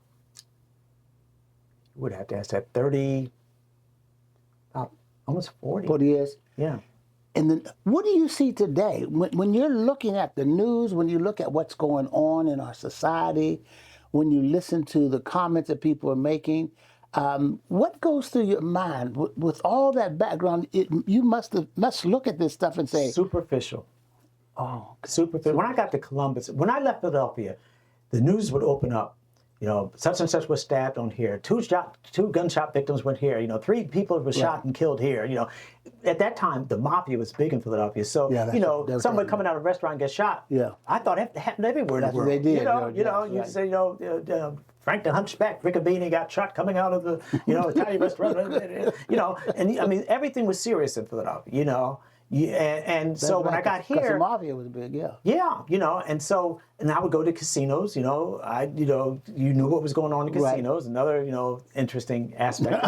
Would have to ask that 30, almost 40. 40 years? Yeah. And then what do you see today? When you're looking at the news, when you look at what's going on in our society, when you listen to the comments that people are making, what goes through your mind? With all that background, you must look at this stuff and say... Superficial. Oh. Superficial. When I got to Columbus, when I left Philadelphia, the news would open up. You know, such and such was stabbed on here. Two gunshot victims went here. You know, 3 people were shot and killed here. You know, at that time, the mafia was big in Philadelphia. So, you know, someone coming out of a restaurant and gets shot. Yeah. I thought it happened everywhere in the world. That's what they did. You say, you know, Frank the Hunchback, Riccobini got shot coming out of the, you know, Italian restaurant. You know, and I mean, everything was serious in Philadelphia, you know. And so when I got here, because the mafia was big, yeah, you know, and I would go to casinos, you know, you knew what was going on in casinos, another, you know, interesting aspect.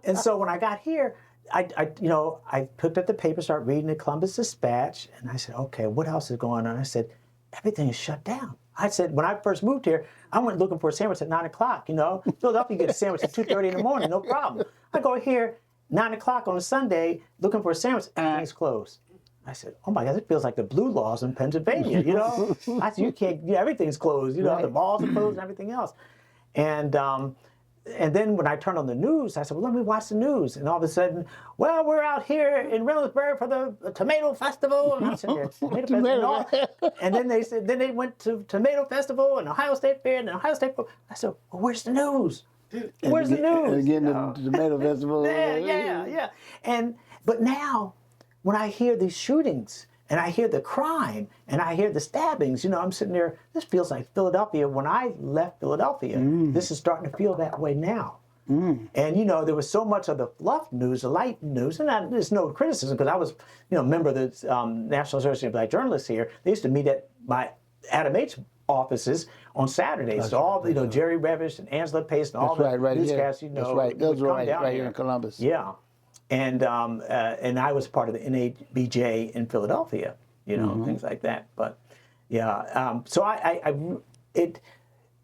And so when I got here, I picked up the paper, started reading the Columbus Dispatch, and I said, okay, what else is going on? I said, everything is shut down. I said, when I first moved here, I went looking for a sandwich at 9 o'clock, you know. Philadelphia, you get a sandwich at 2:30 in the morning, no problem. I go here, 9 o'clock on a Sunday, looking for a sandwich, everything's closed. I said, oh my God, it feels like the blue laws in Pennsylvania, you know? I said, you can't, everything's closed, you know, the malls are closed and everything else. And then when I turned on the news, I said, well, let me watch the news. And all of a sudden, well, we're out here in Reynoldsburg for the Tomato Festival. And I said, yeah, Tomato Festival. And then they said, then they went to Tomato Festival and Ohio State Fair and Ohio State. I said, well, where's the news? Where's the news? And again, the Tomato Festival. Yeah. But now, when I hear these shootings, and I hear the crime, and I hear the stabbings, you know, I'm sitting there, this feels like Philadelphia when I left Philadelphia. This is starting to feel that way now. And, you know, there was so much of the fluff news, the light news, and there's no criticism, because I was, you know, a member of the National Association of Black Journalists here. They used to meet at my Adam H. offices on Saturdays. So all Jerry Revish and Angela Pace and all the newscasts, Those would come right down here in Columbus. Yeah, and I was part of the NABJ in Philadelphia, things like that. But yeah, so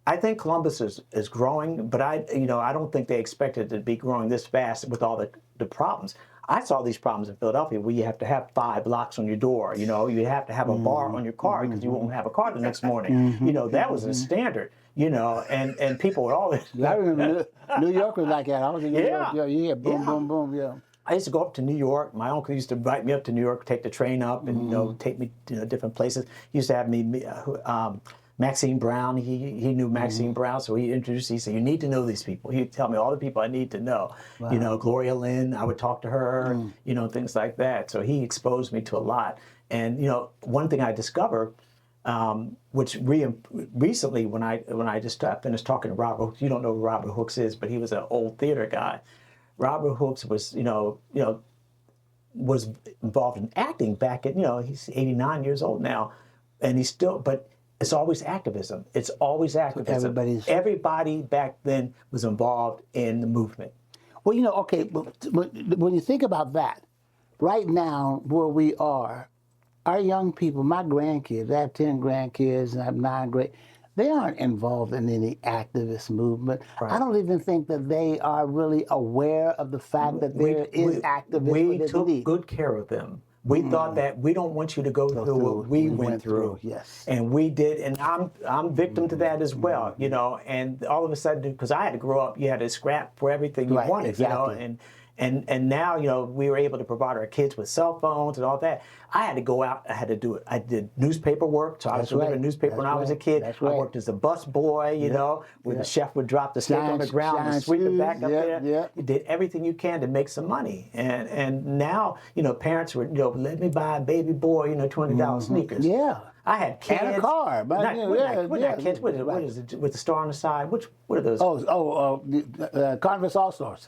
I think Columbus is growing, but I don't think they expected it to be growing this fast with all the problems. I saw these problems in Philadelphia where you have to have 5 locks on your door. You have to have a bar on your car because you won't have a car the next morning. That was a standard. And people would always. I remember New York was like that. I was in New York. Yeah, boom, boom, boom. Yeah. I used to go up to New York. My uncle used to invite me up to New York, take the train up, and take me to different places. He used to have me. Maxine Brown, he knew Maxine Brown, so he said, you need to know these people. He'd tell me all the people I need to know. Wow. Gloria Lynn, I would talk to her, things like that. So he exposed me to a lot. And, one thing I discovered, which recently when I just finished talking to Robert Hooks, you don't know who Robert Hooks is, but he was an old theater guy. Robert Hooks was, was involved in acting back at, he's 89 years old now, and he's still, but it's always activism. It's always activism. Everybody back then was involved in the movement. Well, okay, when you think about that, right now where we are, our young people, my grandkids, I have 10 grandkids and I have 9 great, they aren't involved in any activist movement. Right. I don't even think that they are really aware of the fact that there is activism. We took good care of them. We thought that we don't want you to go through what we went through. Yes. And we did, and I'm victim to that as well, and all of a sudden, because I had to grow up, you had to scrap for everything you wanted, exactly. And now, we were able to provide our kids with cell phones and all that. I had to go out, I had to do it. I did newspaper work, so I was delivering newspaper when I was a kid. I worked as a bus boy, where the chef would drop the steak on the ground and sweep it back up there. Yeah. You did everything you can to make some money. And now, parents were, let me buy a baby boy, $20 sneakers. Yeah. I had kids. And a car. But not kids. What is it with the star on the side? What are those? Converse All-Stars.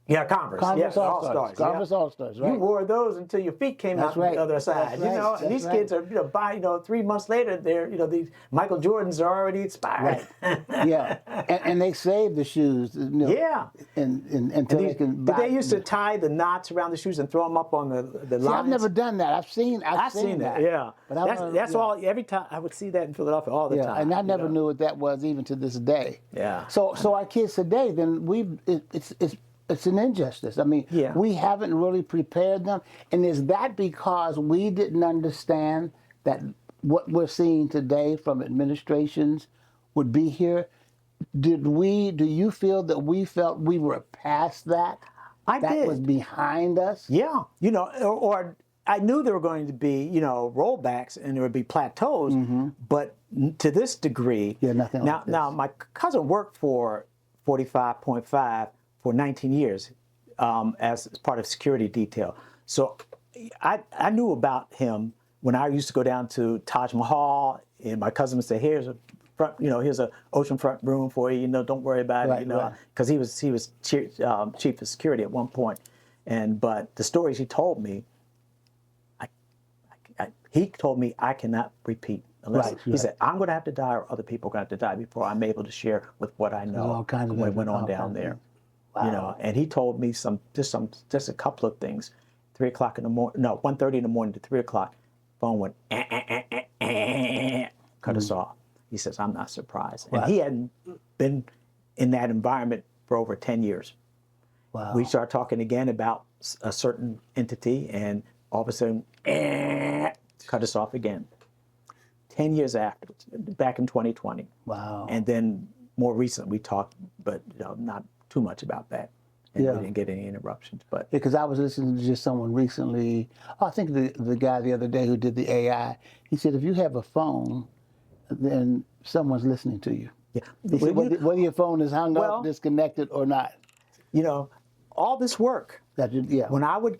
Yeah, Converse. All-Stars. Converse All-Stars, right? You wore those until your feet came out the other side. And these kids are, 3 months later, they're, these Michael Jordans are already expired. Right. Yeah. And they save the shoes. Yeah. Until they can buy. They used to tie the knots around the shoes and throw them up on the lines. I've never done that. I've seen that. Yeah. But that's all. Every time I would see that in Philadelphia all the time. And I never knew what that was even to this day. Yeah. So our kids today, then it's an injustice. I mean, we haven't really prepared them. And is that because we didn't understand that what we're seeing today from administrations would be here? Do you feel that we felt we were past that? That was behind us? Yeah. Or I knew there were going to be, rollbacks and there would be plateaus, but to this degree. Yeah, nothing like this. Now, my cousin worked for 45.5 for 19 years as part of security detail. So I knew about him when I used to go down to Taj Mahal, and my cousin would say, here's a front, here's an oceanfront room for you, don't worry about it, because he was chief of security at one point. But the stories he told me, he told me I cannot repeat. Unless he said, I'm going to have to die or other people are going to have to die before I'm able to share with what I know what went on down there. Wow. And he told me just a couple of things. 3 o'clock in the morning, no, 1:30 in the morning to 3 o'clock, phone went, cut us off. He says, I'm not surprised. Wow. And he hadn't been in that environment for over 10 years. Wow. We started talking again about a certain entity, and all of a sudden, cut us off again. 10 years after, back in 2020. Wow. And then more recently, we talked, but not too much about that. And we didn't get any interruptions. But because I was listening to just someone recently, I think the guy the other day who did the AI, he said, if you have a phone, then someone's listening to you. Yeah. He said, whether your phone is hung up, disconnected or not. All this work. When I would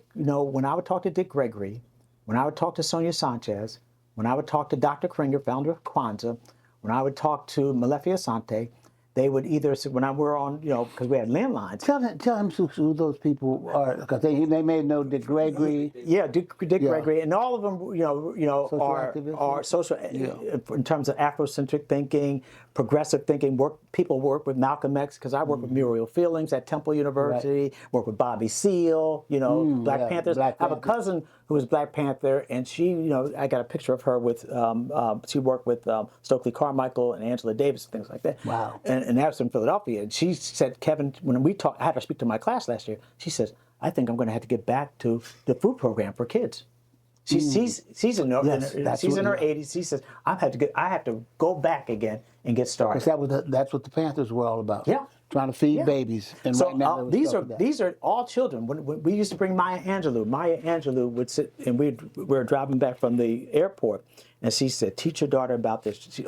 talk to Dick Gregory, when I would talk to Sonia Sanchez, when I would talk to Dr. Kringer, founder of Kwanzaa, when I would talk to Malefi Asante, they would either, when I were on, because we had landlines. Tell him who those people are, because they may know Dick Gregory. Yeah, Dick Gregory, and all of them, Social are social Yeah. in terms of Afrocentric thinking, progressive thinking. People work with Malcolm X, because I work with Muriel Fieldings at Temple University. Work with Bobby Seale, Black Panthers. I have a cousin who was Black Panther, and she, I got a picture of her with. She worked with Stokely Carmichael and Angela Davis and things like that. Wow. And that was in Philadelphia. And she said, Kevin, when we talked, I had her speak to my class last year. She says, I think I'm going to have to get back to the food program for kids. She's in her 80s. She says, I have to go back again and get started. Because that's what the Panthers were all about. Yeah. Trying to feed babies. And So right now these are all children. When we used to bring Maya Angelou would sit, and we were driving back from the airport, and she said, "Teach your daughter about this."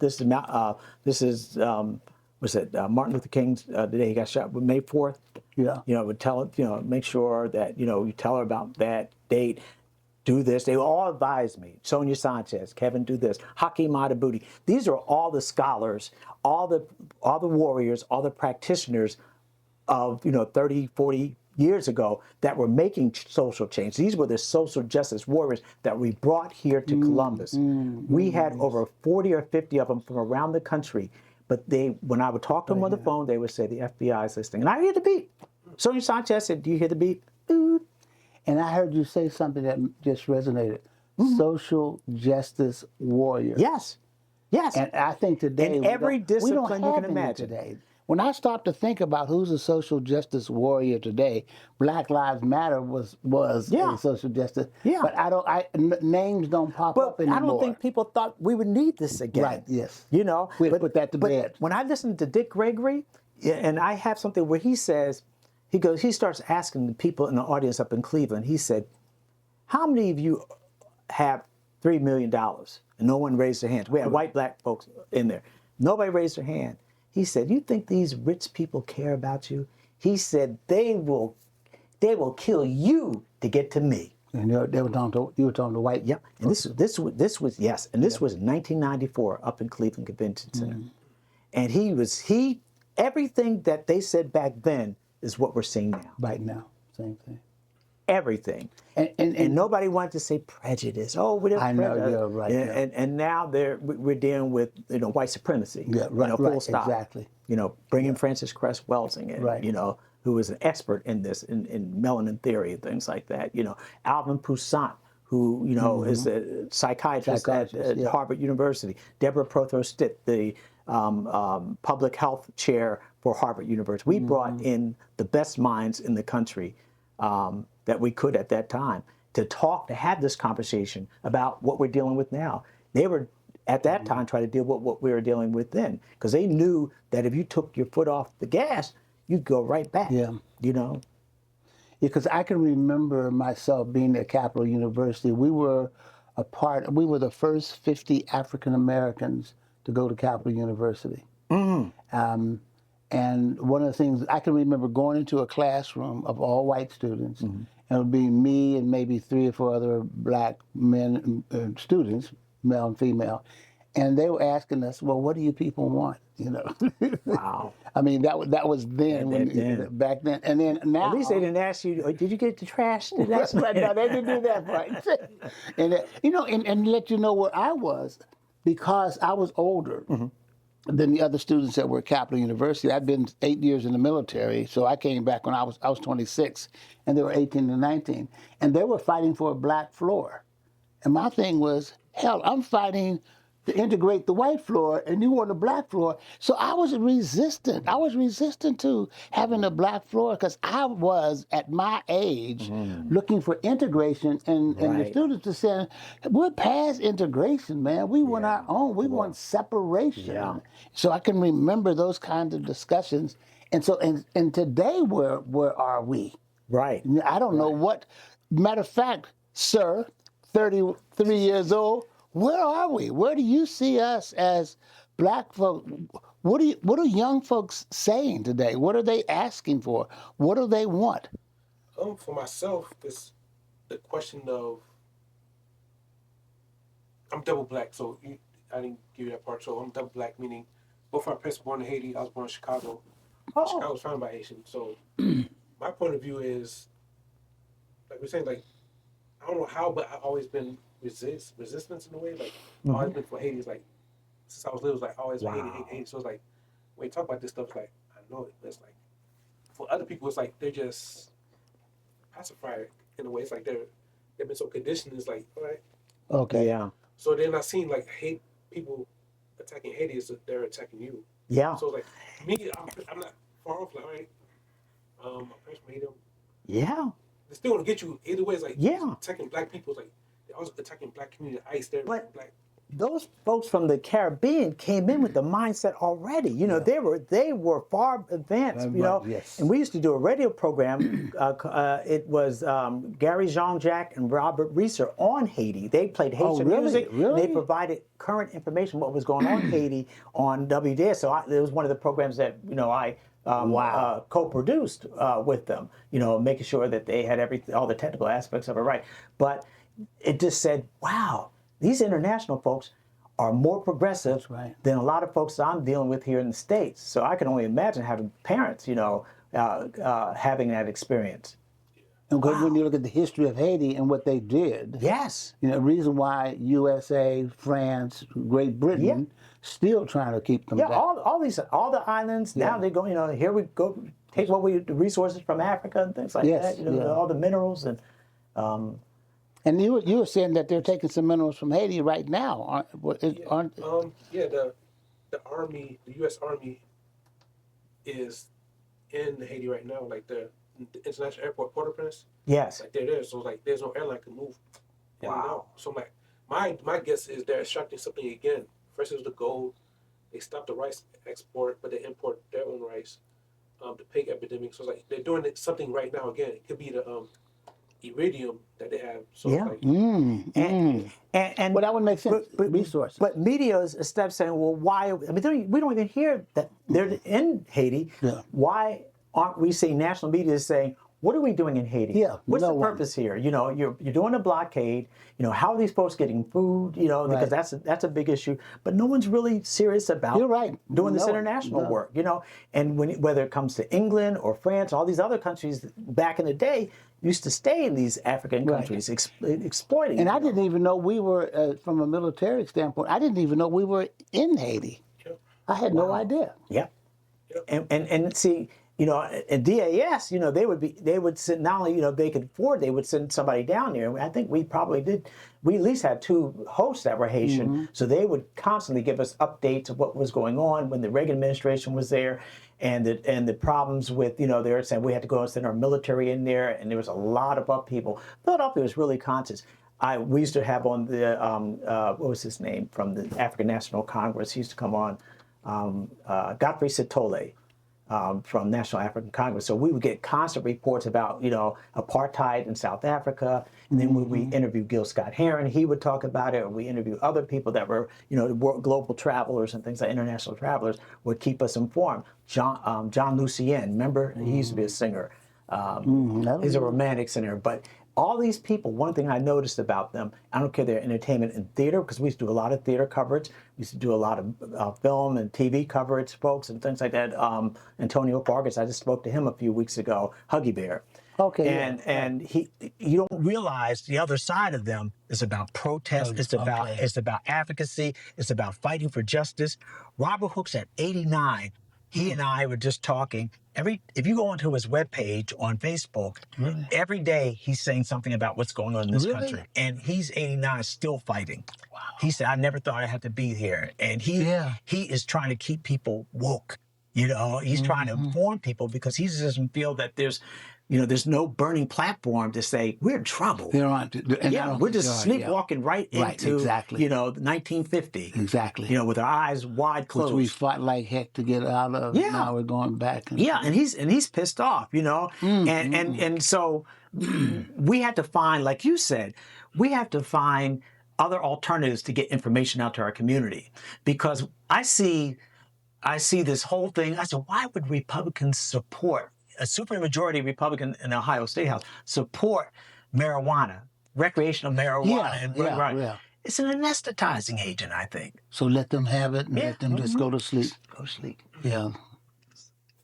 This is Martin Luther King's the day he got shot, May 4th. Yeah. Would tell her, make sure that you tell her about that date. Do this. They all advised me. Sonia Sanchez, Kevin, do this. Hakeem Adabuti. These are all the scholars, all the warriors, all the practitioners of 30, 40 years ago that were making social change. These were the social justice warriors that we brought here to Columbus. We had over 40 or 50 of them from around the country. But when I would talk to them on the phone, they would say the FBI is listening, and I hear the beep. Sonia Sanchez said, "Do you hear the beep?" And I heard you say something that just resonated. Social justice warrior. Yes. And I think today in every discipline you can imagine. Today. When I stopped to think about who's a social justice warrior today, Black Lives Matter was a social justice. Yeah. But names don't pop up anymore. I don't think people thought we would need this again. Right, yes. We put that to bed. When I listen to Dick Gregory, and I have something where he says, he starts asking the people in the audience up in Cleveland, he said, how many of you have $3 million? And no one raised their hands. We had white, black folks in there. Nobody raised their hand. He said, you think these rich people care about you? He said, they will kill you to get to me. And you were talking to white. Yep. And this was 1994 up in Cleveland Convention Center. And everything that they said back then is what we're seeing now. Right now, same thing. Everything. And nobody wanted to say prejudice. Oh, we I know, you're right. And now we're dealing with white supremacy. Yeah, right, full stop. Exactly. Bringing Frances Cress Welsing in. Right. Who was an expert in this, in melanin theory and things like that. Alvin Poussant, who is a psychiatrist at Harvard University. Deborah Prothero-Stitt, the public health chair for Harvard University. We brought in the best minds in the country that we could at that time to have this conversation about what we're dealing with now. They were at that time trying to deal with what we were dealing with then, because they knew that if you took your foot off the gas, you'd go right back. Yeah. Yeah, because I can remember myself being at Capital University. We were the first 50 African Americans to go to Capital University. And one of the things I can remember going into a classroom of all white students, and it would be me and maybe 3 or 4 other black men students, male and female, and they were asking us, "Well, what do you people want?" Wow. I mean, that was then, back then, and then now. At least they didn't ask you, "Did you get the trash?" That's right. No, they didn't do that right. And let you know where I was, because I was older than the other students that were at Capital University. I'd been 8 years in the military, so I came back when I was 26, and they were 18 and 19, and they were fighting for a black floor, and my thing was, hell, I'm fighting to integrate the white floor, and you want a black floor. So I was resistant. I was resistant to having a black floor, because I was, at my age, looking for integration, and the students are saying, we're past integration, man. We want our own. We want separation. Yeah. So I can remember those kinds of discussions. And so, and today, where are we? Right. I don't know what. Matter of fact, sir, 33 years old, where are we? Where do you see us as black folk? What are young folks saying today? What are they asking for? What do they want? For myself, the question of, I'm double black, so I didn't give you that part. So I'm double black, meaning both our parents were born in Haiti. I was born in Chicago. Oh. Chicago was founded by Haitians. So my point of view is, like we're saying, like, I don't know how, but I've always been resistance in a way. Like, always been for Haiti. It's like, since I was little, it's like, always Haiti. So it's like, when you talk about this stuff, it's like, I know it, but it's like, for other people, it's like, they're just pacified in a way. It's like they've been so conditioned. It's like, all right. Okay. Yeah. So they're not seeing, like, hate people attacking Haiti is that they're attacking you. Yeah. So, like, me, I'm not far off. Like, all right, my parents from Haiti, Yeah. they still want to get you either way. It's like, Yeah. attacking black people. It's like, they're also attacking black community. ICE, they're But- black. Those folks from the Caribbean came in with the mindset already. You know, they were far advanced. You know, yes. and we used to do a radio program. It was Gary Jean-Jacques and Robert Reeser on Haiti. They played Haitian really? music. Really? They provided current information what was going on in Haiti on WDAS. So it was one of the programs that I co-produced with them. You know, making sure that they had all the technical aspects of it right. But it just said, wow. These international folks are more progressive than a lot of folks I'm dealing with here in the States. So I can only imagine having parents, having that experience. And when you look at the history of Haiti and what they did, Yes. the reason why USA, France, Great Britain still trying to keep them Yeah, down. all the islands, now they go, here we go, take the resources from Africa and things like that, all the minerals and... And you were saying that they're taking some minerals from Haiti right now, aren't The Army, the U.S. Army is in Haiti right now, like the international airport, Port-au-Prince. Yes. Like they're there, so like there's no airline can move in and out. So like my guess is they're extracting something again. First it was the gold, they stopped the rice export, but they import their own rice. The pig epidemic. So like they're doing something right now again. It could be the iridium that they have. So like, And well, that would make sense. Resources. But media is a step saying, well, why? I mean, we don't even hear that they're in Haiti. Yeah. Why aren't we seeing national media saying, what are we doing in Haiti? Yeah, What's no the one. purpose here? You're doing a blockade. How are these folks getting food? Because that's a big issue. But no one's really serious about You're right. doing this No, international no. work. And whether it comes to England or France, all these other countries back in the day used to stay in these African countries exploiting. And them. I didn't even know we were, from a military standpoint, I didn't even know we were in Haiti. Yep. I had no idea. Yeah. Yep. And see, at DAS, they would send, not only, they could afford, they would send somebody down there. I think we probably did. We at least had 2 hosts that were Haitian, so they would constantly give us updates of what was going on when the Reagan administration was there, and the problems with, they were saying we had to go and send our military in there, and there was a lot of upheaval. Philadelphia was really conscious. We used to have on the, what was his name, from the African National Congress, he used to come on, Godfrey Sitole. From National African Congress. So we would get constant reports about, apartheid in South Africa. And then when we interview Gil Scott-Heron, he would talk about it. Or we interview other people that were, global travelers and things like international travelers would keep us informed. John Lucien, remember? He used to be a singer. He's a romantic singer. But all these people, one thing I noticed about them, I don't care their entertainment and theater, because we used to do a lot of theater coverage. We used to do a lot of film and TV coverage, folks, and things like that. Antonio Vargas, I just spoke to him a few weeks ago, Huggy Bear. Okay. And you don't realize the other side of them is about protest. It's about advocacy. It's about fighting for justice. Robert Hooks at 89. He and I were just talking. If you go onto his webpage on Facebook, every day he's saying something about what's going on in this country. And he's 89, still fighting. Wow. He said, I never thought I had to be here. And he is trying to keep people woke. He's trying to inform people because he doesn't feel that there's no burning platform to say we're in trouble. There aren't. We're just sleepwalking right into, 1950. Exactly. With our eyes wide closed. Which we fought like heck to get out of. Yeah. Now we're going back. And he's pissed off, and so we had to find, like you said, we have to find other alternatives to get information out to our community, because I see this whole thing. I said, why would Republicans support a supermajority Republican in the Ohio State House support marijuana, recreational marijuana? it's an anesthetizing agent, I think. So let them have it and Yeah. let them just go to sleep. Go to sleep. Yeah.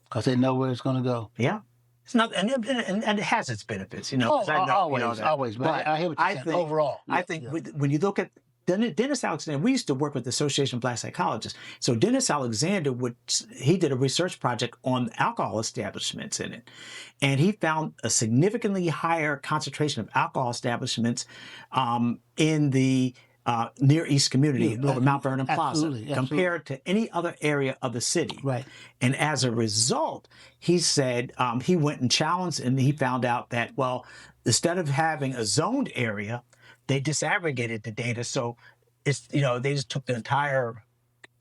Because they know where it's going to go. Yeah. It's not, and it has its benefits, you know. 'cause I know, always, you know that. always. But I hear what you're saying. think, Overall. I think when you look at Dennis Alexander, we used to work with the Association of Black Psychologists. So Dennis Alexander he did a research project on alcohol establishments in it, and he found a significantly higher concentration of alcohol establishments in the Near East community over Mount Vernon Plaza compared to any other area of the city. Right. And as a result, he said he went and challenged, and he found out that, well, instead of having a zoned area, they disaggregated the data. So it's, you know, they just took the entire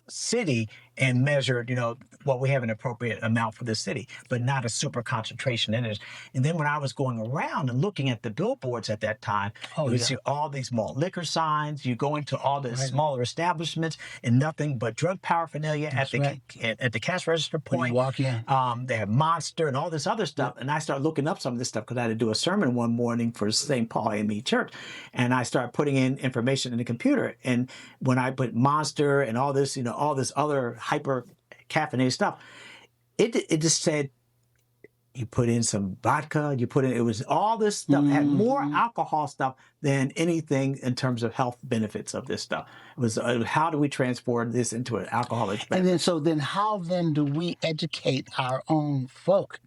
city and measured, you know, well, we have an appropriate amount for the city, but not a super concentration in it. And then when I was going around and looking at the billboards at that time, you would see all these malt liquor signs. You go into all the smaller establishments and nothing but drug paraphernalia at the cash register point. When you walk in. They have Monster and all this other stuff. And I started looking up some of this stuff because I had to do a sermon one morning for St. Paul AME Church. And I started putting in information in the computer. And when I put Monster and all this, you know, all this other hyper caffeinated stuff, it just said you put in some vodka, it was all this stuff, had more alcohol stuff than anything in terms of health benefits of this stuff. It was how do we transport this into an alcoholic beverage? And then how do we educate our own folk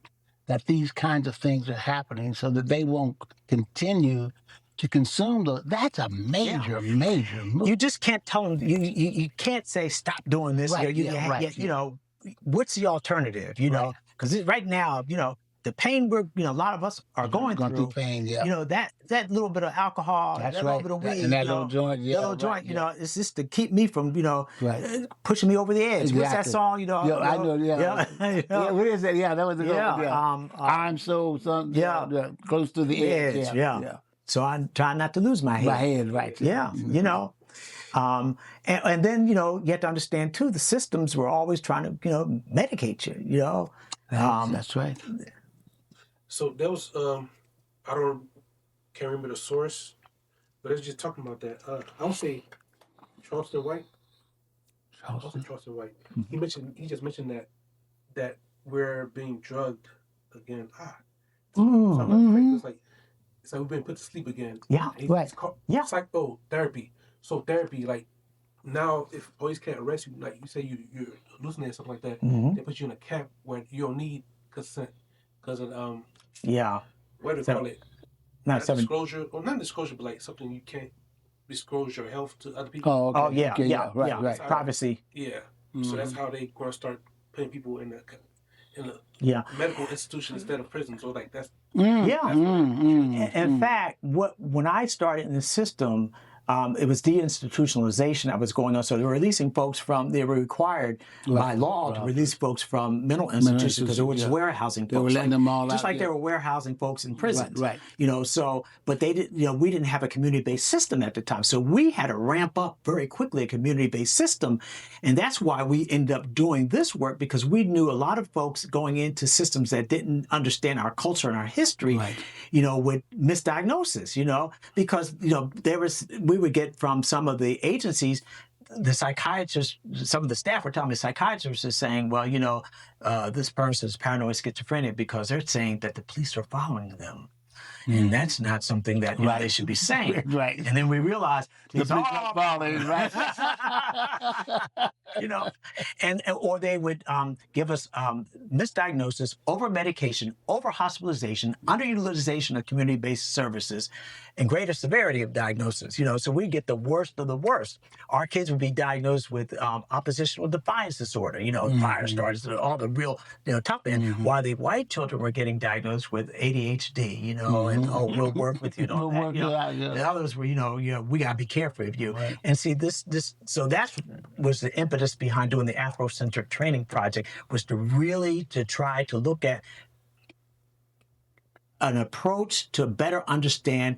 that these kinds of things are happening so that they won't continue to consume those? That's a major move. You just can't tell them. You can't say stop doing this. Right, You know, what's the alternative? You know, because right now, you know, the pain a lot of us are going through pain. Yeah. You know, that little bit of alcohol, little bit of weed, and that little joint. Yeah, that little joint. You know, it's just to keep me from pushing me over the edge. Exactly. What's that song? You know, I know. Yeah. Yeah. What is that? Yeah, that was a good one. Yeah. I'm so close to the edge. Yeah. So I'm trying not to lose my head. My head, right. Yeah, you know. And then, you know, you have to understand, too, the systems were always trying to, you know, medicate you, you know. That's right. So there was, can't remember the source, but it's just talking about that. I would say Charleston White. Charleston White. He just mentioned that we're being drugged again. It's like we've been put to sleep again. Yeah, It's called psychotherapy. So therapy, like now, if police can't arrest you, like you say you're hallucinating something like that, they put you in a camp where you don't need consent because of what do you call it? Not disclosure, or not disclosure, but like something you can't disclose your health to other people. Oh, okay. Right. Privacy. Yeah. So that's how they gonna start putting people in a medical institution instead of prison. So like that's In fact, when I started in the system, it was deinstitutionalization that was going on. So they were releasing folks they were required by law to release folks from mental institutions because they were just warehousing folks. They were letting them all out. Just like they were warehousing folks in prisons. Right. You know, so, but they didn't, you know, we didn't have a community-based system at the time. So we had to ramp up very quickly a community-based system. And that's why we ended up doing this work, because we knew a lot of folks going into systems that didn't understand our culture and our history, you know, with misdiagnosis, you know, because, you know, we would get from some of the agencies, the psychiatrists, some of the staff were telling me, psychiatrists are saying, well, you know, this person is paranoid schizophrenic because they're saying that the police are following them. And that's not something that they should be saying. Right. And then we realized the police are following, right? You know, or they would give us misdiagnosis, over medication, over hospitalization, underutilization of community-based services, and greater severity of diagnosis. You know, so we get the worst of the worst. Our kids would be diagnosed with oppositional defiance disorder. You know, fire starters, all the real, you know, tough end. While the white children were getting diagnosed with ADHD. You know, and we'll work with you. You know, the others were, you know, we gotta be careful of you. Right. And see so that was the impetus behind doing the Afrocentric training project, was to try to look at an approach to better understand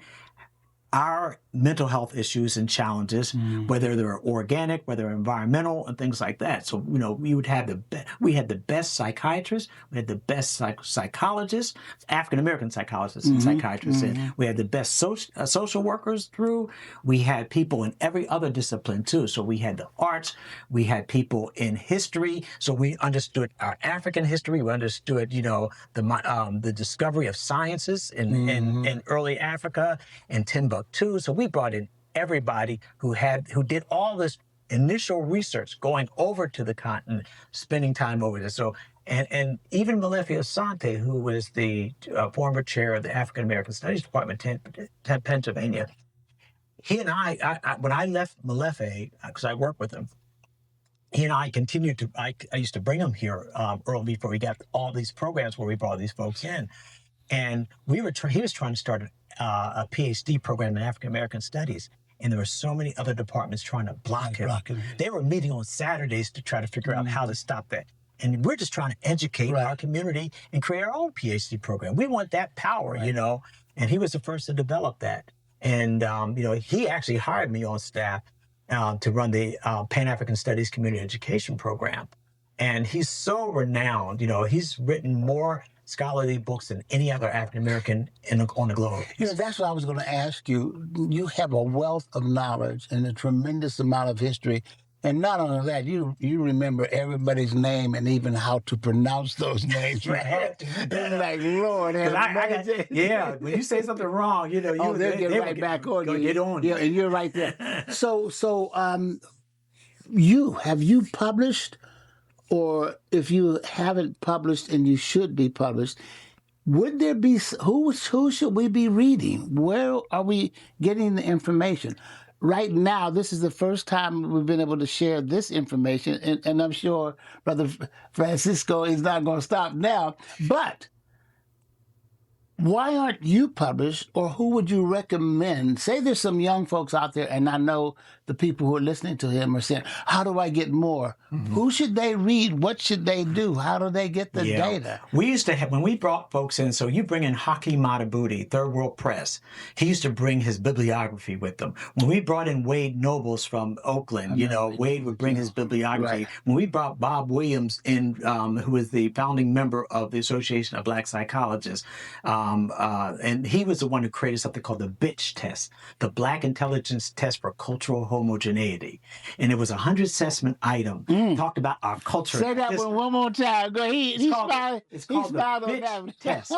our mental health issues and challenges, whether they're organic, whether they're environmental, and things like that. So, we would have we had the best psychiatrists, we had the best psychologists, African American psychologists and psychiatrists, and we had the best social workers through. We had people in every other discipline too. So we had the arts, we had people in history. So we understood our African history. We understood, the discovery of sciences in early Africa and Timbuktu. So we brought in everybody who did all this initial research, going over to the continent, spending time over there. So and even Malefi Asante, who was the former chair of the African American Studies Department in Pennsylvania, he and I when I left Malefi, because I worked with him, he and I continued to. I used to bring him here early before we got all these programs where we brought these folks in, and he was trying to start a PhD program in African American Studies, and there were so many other departments trying to block him. They were meeting on Saturdays to try to figure out how to stop that. And we're just trying to educate our community and create our own PhD program. We want that power, and he was the first to develop that. And, he actually hired me on staff to run the Pan-African Studies Community Education Program. And he's so renowned. He's written more scholarly books than any other African-American on the globe. That's what I was going to ask you. You have a wealth of knowledge and a tremendous amount of history. And not only that, you remember everybody's name and even how to pronounce those names, right? It's like, Lord, when you say something wrong, they'll get right back on you. Get on. Yeah, and you're right there. So, have you published, or if you haven't published and you should be published, would there be who should we be reading? Where are we getting the information? Right now, this is the first time we've been able to share this information, and I'm sure Brother Francisco is not going to stop now. But why aren't you published, or who would you recommend? Say there's some young folks out there, and I know the people who are listening to him are saying, how do I get more? Who should they read? What should they do? How do they get the data? We used to have, when we brought folks in, so you bring in Hakeem Matabuti, Third World Press. He used to bring his bibliography with him. When we brought in Wade Nobles from Oakland, Wade would bring his bibliography. Right. When we brought Bob Williams in, who was the founding member of the Association of Black Psychologists, and he was the one who created something called the BITCH test, the Black Intelligence Test for Cultural Homogeneity. And it was a 100-assessment item, talked about our culture. Say that one more time. Go. It's called the BITCH test.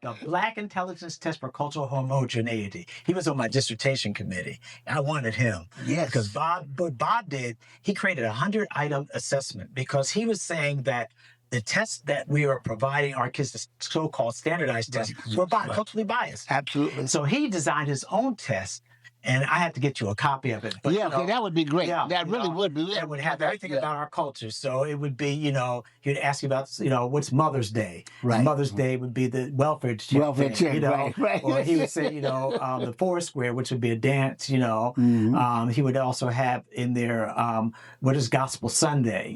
The Black Intelligence Test for Cultural Homogeneity. He was on my dissertation committee. I wanted him. Yes. Because what Bob did, he created a 100-item assessment because he was saying that the tests that we are providing our kids, the so-called standardized tests, were culturally biased. Absolutely. So he designed his own test, and I have to get you a copy of it. But, okay, that would be great. Yeah, that really would be. It would have everything about our culture. So it would be, he'd ask you about, what's Mother's Day? Right. And Mother's Day would be the welfare check. Right. Or he would say, the Foursquare, which would be a dance, He would also have in there, what is Gospel Sunday?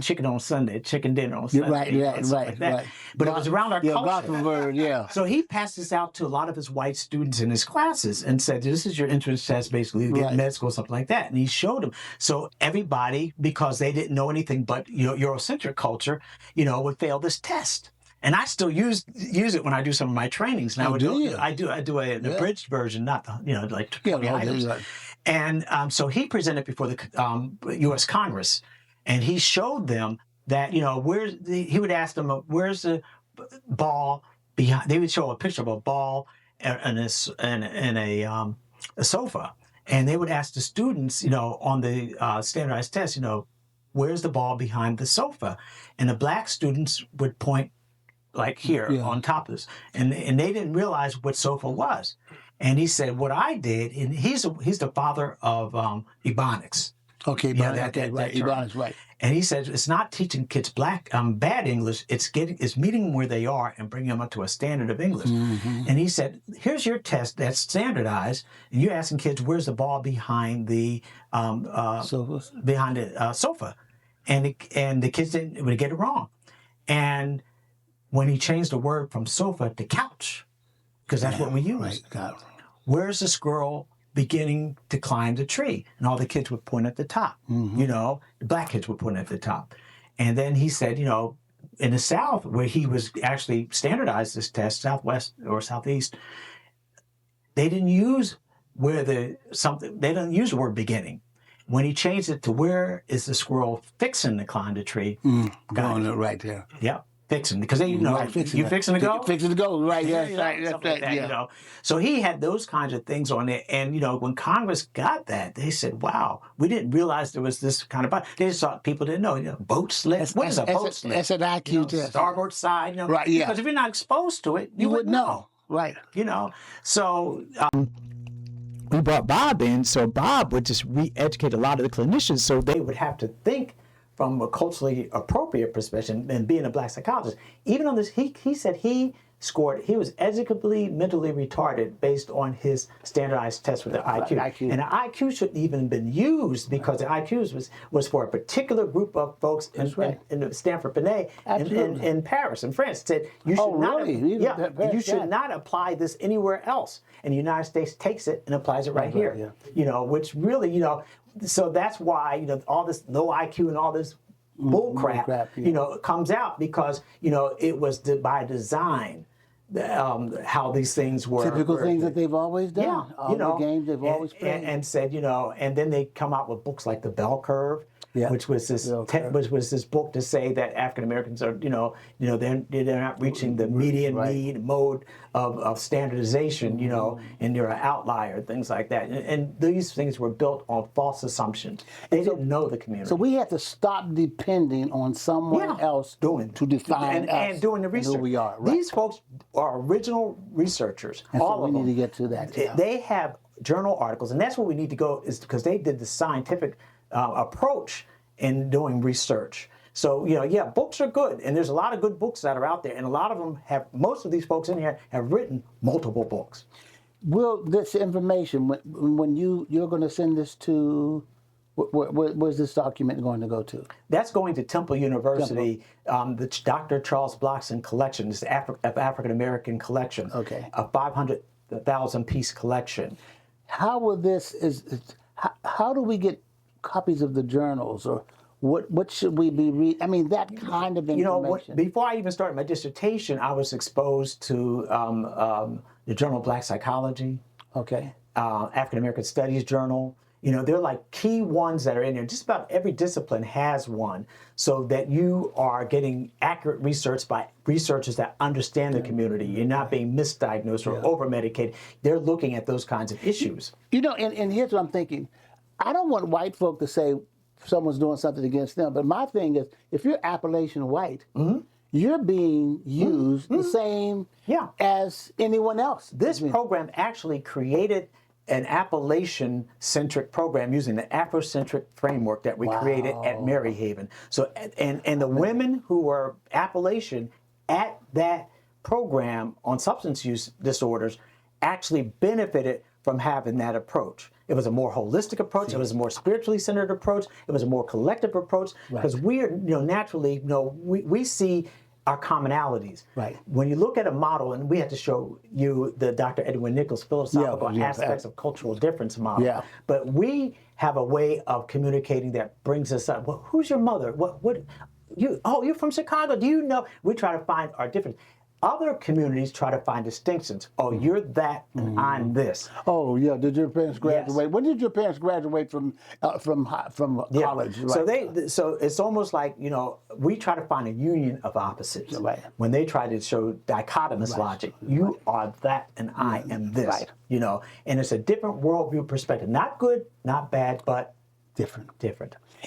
Chicken on Sunday, chicken dinner on Sunday. Right. But it was around our culture. Gospel word, So he passed this out to a lot of his white students in his classes and said, this is your entrance test, basically, to get med school, something like that. And he showed them. So everybody, because they didn't know anything but Eurocentric culture, would fail this test. And I still use it when I do some of my trainings. Now I do an abridged version, not the, like 20 items. Right. And so he presented before the U.S. Congress, and he showed them that, he would ask them, where's the ball behind? They would show a picture of a ball and a sofa, and they would ask the students, on the standardized test, where's the ball behind the sofa? And the black students would point like here on top of this, and they didn't realize what sofa was. And he said, what I did, and he's the father of Ebonics. Okay, Ebonics, right. And he said, it's not teaching kids bad English, it's meeting them where they are and bringing them up to a standard of English. Mm-hmm. And he said, here's your test that's standardized, and you're asking kids, where's the ball behind the sofa? And the kids would get it wrong. And when he changed the word from sofa to couch, because that's what we use. Right. Got it. Where's the squirrel beginning to climb the tree? And all the kids would point at the top. You know, the black kids would point at the top. And then he said, you know, in the South, where he was actually standardized this test, Southwest or Southeast, they didn't use they didn't use the word beginning. When he changed it to where is the squirrel fixing to climb the tree? Going right there. Yeah, fixing, because they, you know, Right, fixing you it. fixing to go? Fixing to go, right, yes, You know, right, that's something like right, that, yeah. you know. So he had those kinds of things on it. And, you know, when Congress got that, they said, wow, we didn't realize there was this kind of, they just thought people didn't know, you know, boat slip. What is a boat slip? That's an IQ You know, test. starboard side, you know. Right, yeah. Because if you're not exposed to it, you wouldn't know. Right. You know, so we brought Bob in, so Bob would just re-educate a lot of the clinicians, so they would have to think from a culturally appropriate perspective. And being a black psychologist, even on this, he said he was educably mentally retarded based on his standardized test with the IQ. And the IQ shouldn't even have been used, because the IQ was for a particular group of folks in Stanford Binet in Paris, in France. It said you should not apply this anywhere else. And the United States takes it and applies it right here. Yeah. You know, which really, you know, so that's why, you know, all this low IQ and all this bull crap, you know, comes out, because, you know, it was by design. How these things were typical things that they've always done. Yeah, all you know, the games they've always played. And said, you know, and then they come out with books like The Bell Curve, which was this book to say that African Americans are, you know, they're not reaching the median need mode of standardization, you know, and they're an outlier, things like that. And these things were built on false assumptions. They didn't know the community. So we have to stop depending on someone else to define us and doing the research. And who we are. Right. These folks are original researchers. And all so of them. We need to get to that. Yeah. They have journal articles, and that's where we need to go, is because they did the scientific approach in doing research. So, you know, yeah, books are good, and there's a lot of good books that are out there, and a lot of them most of these folks in here have written multiple books. Will this information, when you're going to send this to, where's this document going to go to? That's going to Temple University, the Dr. Charles Blockson collection, this African American collection, a 500,000 piece collection. How will this, how do we get copies of the journals, or what should we be reading? I mean, that kind of information. You know, before I even started my dissertation, I was exposed to the Journal of Black Psychology, African American Studies Journal. You know, they're like key ones that are in there. Just about every discipline has one, so that you are getting accurate research by researchers that understand the community. You're not being misdiagnosed or over-medicated. They're looking at those kinds of issues. You know, and here's what I'm thinking. I don't want white folk to say someone's doing something against them, but my thing is, if you're Appalachian white, you're being used the same as anyone else. This program actually created an Appalachian-centric program using the Afrocentric framework that we created at Maryhaven. So, and the women who were Appalachian at that program on substance use disorders actually benefited from having that approach. It was a more holistic approach. It was a more spiritually centered approach. It was a more collective approach, because we're, you know, naturally, you know, we see our commonalities. Right. When you look at a model, and we had to show you the Dr. Edwin Nichols philosophical aspects of cultural difference model. Yeah. But we have a way of communicating that brings us up. Well, who's your mother? What? You're from Chicago. Do you know? We try to find our difference. Other communities try to find distinctions. Oh, you're that, and I'm this. Oh, yeah. Did your parents graduate? Yes. When did your parents graduate from college? Right. So it's almost like, you know, we try to find a union of opposites. Right. When they try to show dichotomous logic, you are that, and I am this. Right. You know, and it's a different worldview perspective. Not good, not bad, but different.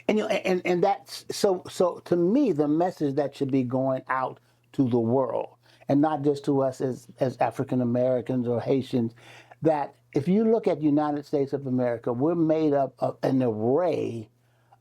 And you know, and that's so to me, the message that should be going out to the world, and not just to us as African Americans or Haitians, that if you look at the United States of America, we're made up of an array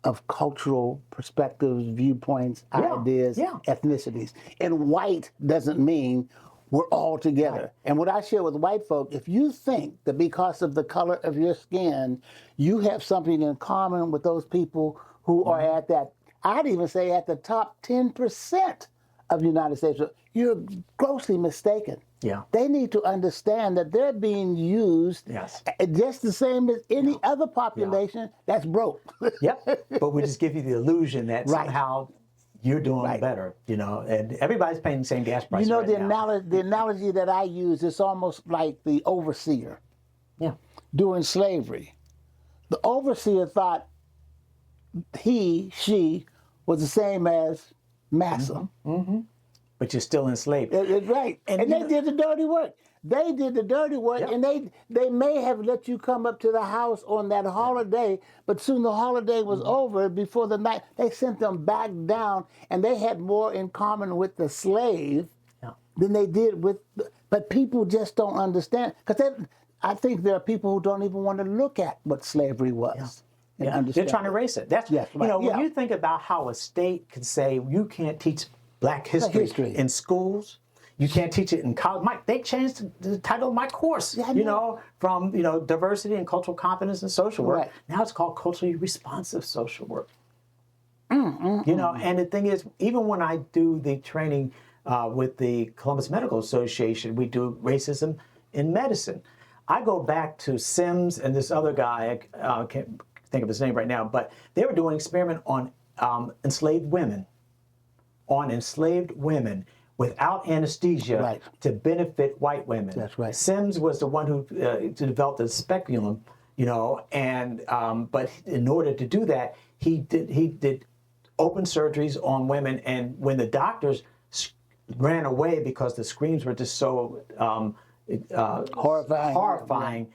of cultural perspectives, viewpoints, ideas, ethnicities. And white doesn't mean we're all together. Right. And what I share with white folk, if you think that because of the color of your skin, you have something in common with those people who are at that, I'd even say at the top 10% of the United States, you're grossly mistaken. Yeah. They need to understand that they're being used Yes. just the same as any other population that's broke. Yep. But we just give you the illusion that Right. somehow you're doing better, and everybody's paying the same gas price. You know, right now. the analogy that I use is almost like the overseer. Yeah. During slavery. The overseer thought she was the same as massa. But you're still enslaved. Right. And they did the dirty work. They did the dirty work, and they may have let you come up to the house on that holiday, but soon the holiday was over. Before the night, they sent them back down, and they had more in common with the slave than they did with. But people just don't understand, because I think there are people who don't even want to look at what slavery was. And They're understand trying to erase it. That's when you think about how a state can say you can't teach Black history in schools. You can't teach it in college. They changed the title of my course, from diversity and cultural competence and social work. Right. Now it's called culturally responsive social work. And the thing is, even when I do the training with the Columbus Medical Association, we do racism in medicine. I go back to Sims and this other guy, I can't think of his name right now, but they were doing an experiment on enslaved women without anesthesia to benefit white women. That's right. Sims was the one who developed the speculum, and but in order to do that, he did open surgeries on women, and when the doctors ran away because the screams were just so horrifying,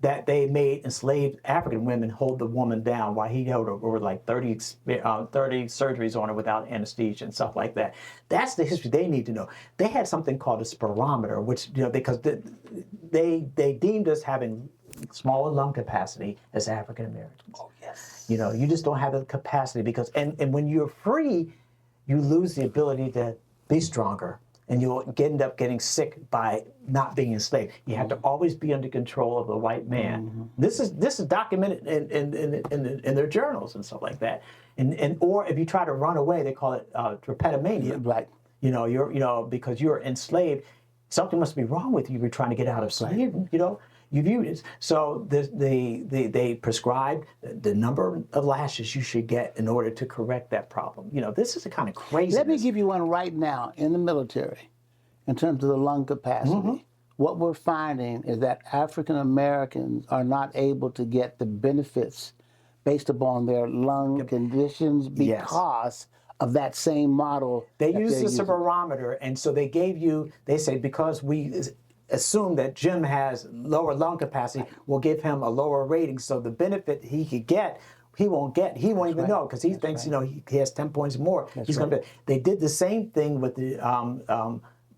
that they made enslaved African women hold the woman down while he held over like 30 surgeries on her without anesthesia and stuff like that. That's the history they need to know. They had something called a spirometer, which, because they deemed us having smaller lung capacity as African Americans. Oh, yes. You just don't have the capacity because, and when you're free, you lose the ability to be stronger. And you'll end up getting sick by not being enslaved. You have to always be under control of the white man. This is documented in their journals and stuff like that. Or if you try to run away, they call it drapetomania. Right. Because you're enslaved, something must be wrong with you. You're trying to get out of slavery. You view it. So they prescribed the number of lashes you should get in order to correct that problem. This is the kind of crazy. Let me give you one right now in the military, in terms of the lung capacity. What we're finding is that African Americans are not able to get the benefits based upon their lung conditions because of that same model. They use the spirometer, and so they say because we assume that Jim has lower lung capacity, we'll give him a lower rating, so the benefit he could get, he won't even know, because he thinks he has 10 points more. He's going to. They did the same thing with the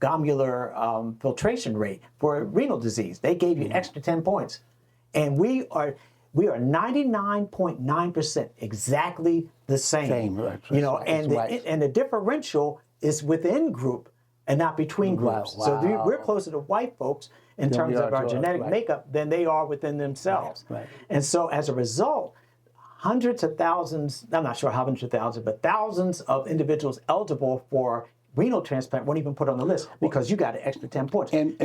glomerular filtration rate for renal disease. They gave you extra 10 points, and we are 99.9% exactly the same. And the differential is within group and not between groups. Wow. So we're closer to white folks in terms of our genetic makeup than they are within themselves. Right. And so as a result, hundreds of thousands, I'm not sure how hundreds of thousands, but thousands of individuals eligible for renal transplant weren't even put on the list because you got an extra 10 points. And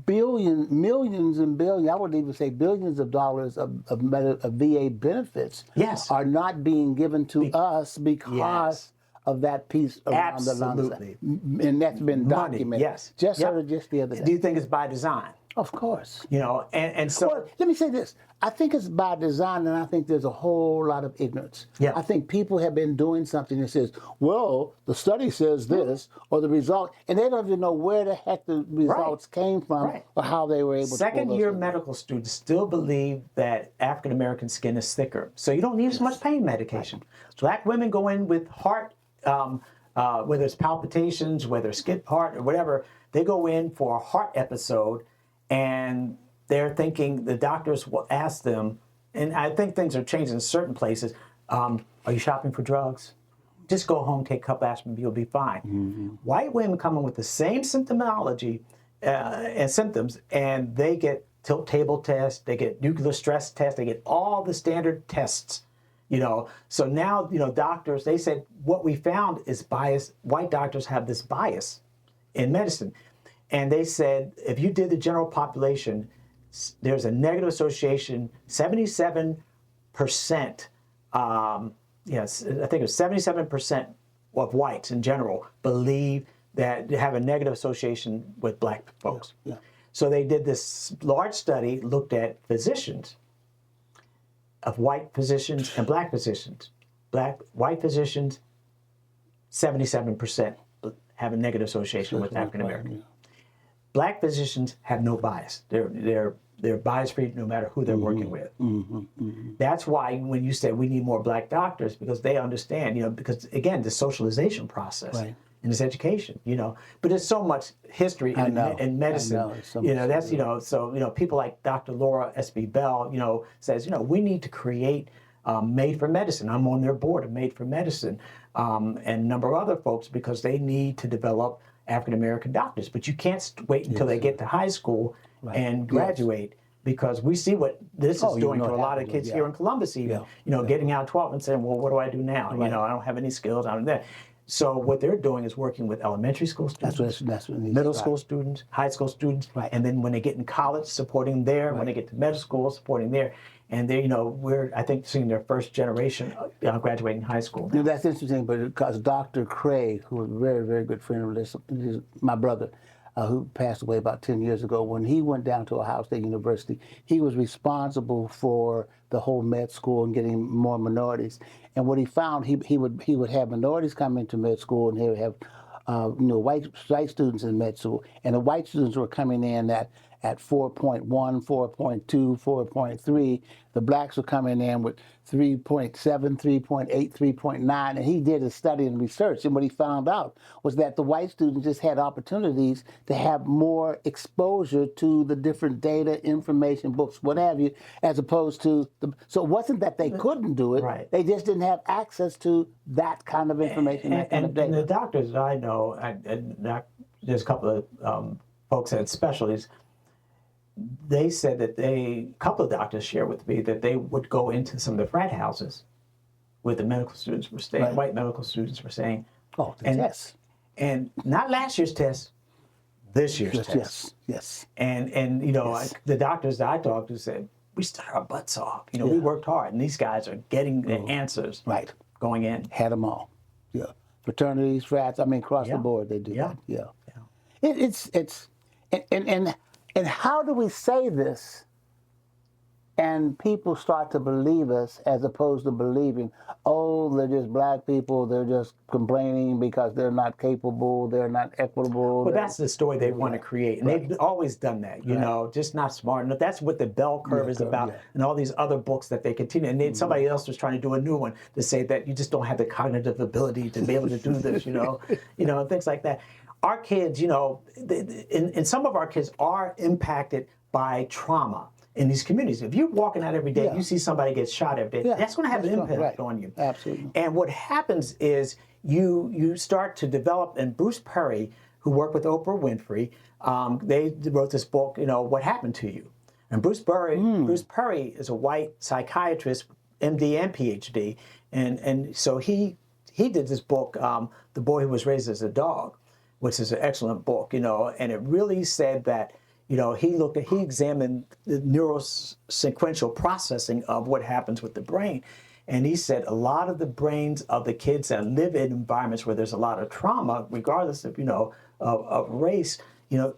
millions and billions, I would even say billions of dollars of VA benefits are not being given to us because of that piece around the lungs. And that's been documented. Just heard it just the other day. Do you think it's by design? Of course. And so... Well, let me say this. I think it's by design, and I think there's a whole lot of ignorance. I think people have been doing something that says, well, the study says this, or the result, and they don't even know where the heck the results came from or how they were able to pull those Second-year medical students still believe that African-American skin is thicker, so you don't need as much pain medication. Black women go in with heart, whether it's palpitations, whether it's skip heart, or whatever, they go in for a heart episode, and they're thinking, the doctors will ask them, and I think things are changing in certain places, are you shopping for drugs? Just go home, take a couple aspirin, you'll be fine. White women come in with the same symptomology and symptoms, and they get tilt table tests, they get nuclear stress tests, they get all the standard tests. So now, doctors, they said what we found is bias. White doctors have this bias in medicine. And they said, if you did the general population, there's a negative association, 77%, yes, I think it was 77% of whites in general believe that they have a negative association with black folks. Yeah. So they did this large study, looked at physicians, of white physicians and black physicians. White physicians, 77% have a negative association with African American. Yeah. Black physicians have no bias. They're bias free no matter who they're working with. That's why when you say we need more black doctors, because they understand, because again, the socialization process and this education, but there's so much history in medicine. So people like Dr. Laura S.B. Bell, says, we need to create Made for Medicine. I'm on their board of Made for Medicine, and a number of other folks, because they need to develop African-American doctors. But you can't wait until they get to high school and graduate, because we see what this is doing to a lot of kids here in Columbus even, getting out 12 and saying, well, what do I do now? I don't have any skills out of that. So what they're doing is working with elementary school students, That's what middle school students, high school students, and then when they get in college, supporting them there. When they get to middle school, supporting there. And they, we're, I think, seeing their first generation graduating high school now. That's interesting, but because Dr. Craig, who was a very, very good friend of this, my brother, who passed away about 10 years ago, when he went down to Ohio State University, he was responsible for the whole med school and getting more minorities. And what he found, he would have minorities come into med school, and he would have white students in med school, and the white students were coming in at 4.1, 4.2, 4.3. The blacks were coming in with 3.7, 3.8, 3.9, and he did a study and research, and what he found out was that the white students just had opportunities to have more exposure to the different data, information, books, what have you, as opposed to so it wasn't that they couldn't do it, they just didn't have access to that kind of information, that kind of data. And the doctors I know, there's a couple of folks that had specialties. They said that a couple of doctors shared with me that they would go into some of the frat houses where the medical students were staying, white medical students were staying. Oh, the tests. And not last year's test, this year's test. Yes. And like the doctors that I talked to said, we started our butts off. We worked hard, and these guys are getting the answers going in. Had them all. Yeah. Fraternities, frats, across the board they do that. Yeah. It's and how do we say this and people start to believe us, as opposed to believing, oh, they're just black people, they're just complaining because they're not capable, they're not equitable. Well, that's the story they want to create. And they've always done that, just not smart enough. That's what the bell curve is about, and all these other books that they continue. And then somebody else was trying to do a new one to say that you just don't have the cognitive ability to be able to do this, and things like that. Our kids, and some of our kids are impacted by trauma in these communities. If you're walking out every day, you see somebody get shot every day, that's going to have an impact on you. Absolutely. And what happens is you start to develop, and Bruce Perry, who worked with Oprah Winfrey, they wrote this book, What Happened to You? And Bruce Perry is a white psychiatrist, MD and PhD, and so he did this book, The Boy Who Was Raised as a Dog, which is an excellent book, and it really said that, he examined the neurosequential processing of what happens with the brain. And he said a lot of the brains of the kids that live in environments where there's a lot of trauma, regardless of, of race,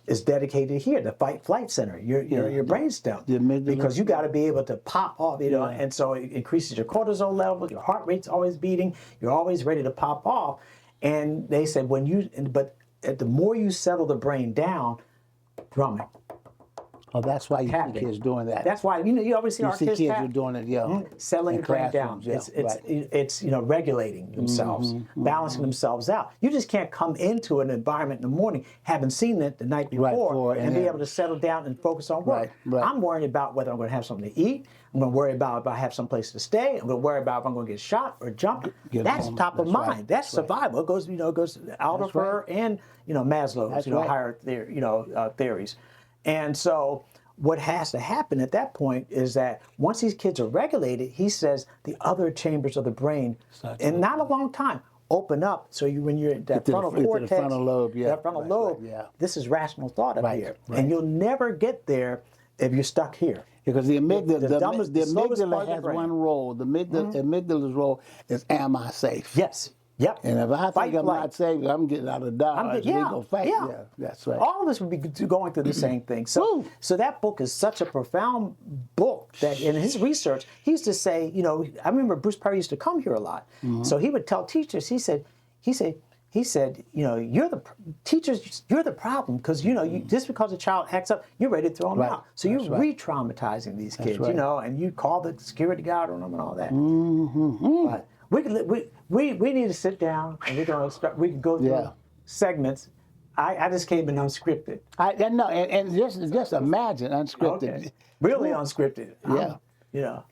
is dedicated here, the fight-flight center, your brainstem, because you got to be able to pop off, and so it increases your cortisol level, your heart rate's always beating, you're always ready to pop off. And they said the more you settle the brain down, drumming. Oh, that's why you see kids doing that. That's why you always see our kids are doing it. Settling the brain down. It's regulating themselves, balancing themselves out. You just can't come into an environment in the morning, having seen it the night before, and be able to settle down and focus on work. I'm worried about whether I'm going to have something to eat. I'm going to worry about if I have some place to stay. I'm going to worry about if I'm going to get shot or jumped. That's top of mind. That's survival. It goes, goes out of her and Maslow's higher theories. And so what has to happen at that point is that once these kids are regulated, he says the other chambers of the brain, in not a long time, open up. So when you're at that frontal cortex, the frontal lobe, that frontal lobe, this is rational thought up here. And you'll never get there if you're stuck here. Because the amygdala, the slowest part amygdala of the has brain. one role. The amygdala's role is, am I safe? Yes. Yep. And if I Fight, think I'm flight. not safe, I'm getting out of Dodge. We go fight. Yeah, that's right. All of us would be going through the same thing. So that book is such a profound book that in his research, he used to say, you know, I remember Bruce Perry used to come here a lot. So he would tell teachers, he said, you know, you're the teachers, you're the problem because, you know, just because a child acts up, you're ready to throw them out. So you're re-traumatizing these kids, you know, and you call the security guard on them and all that. But we need to sit down and we're going to start. We can go through segments. I just came in unscripted. No, and just imagine unscripted. Okay. Really unscripted. Yeah. You know.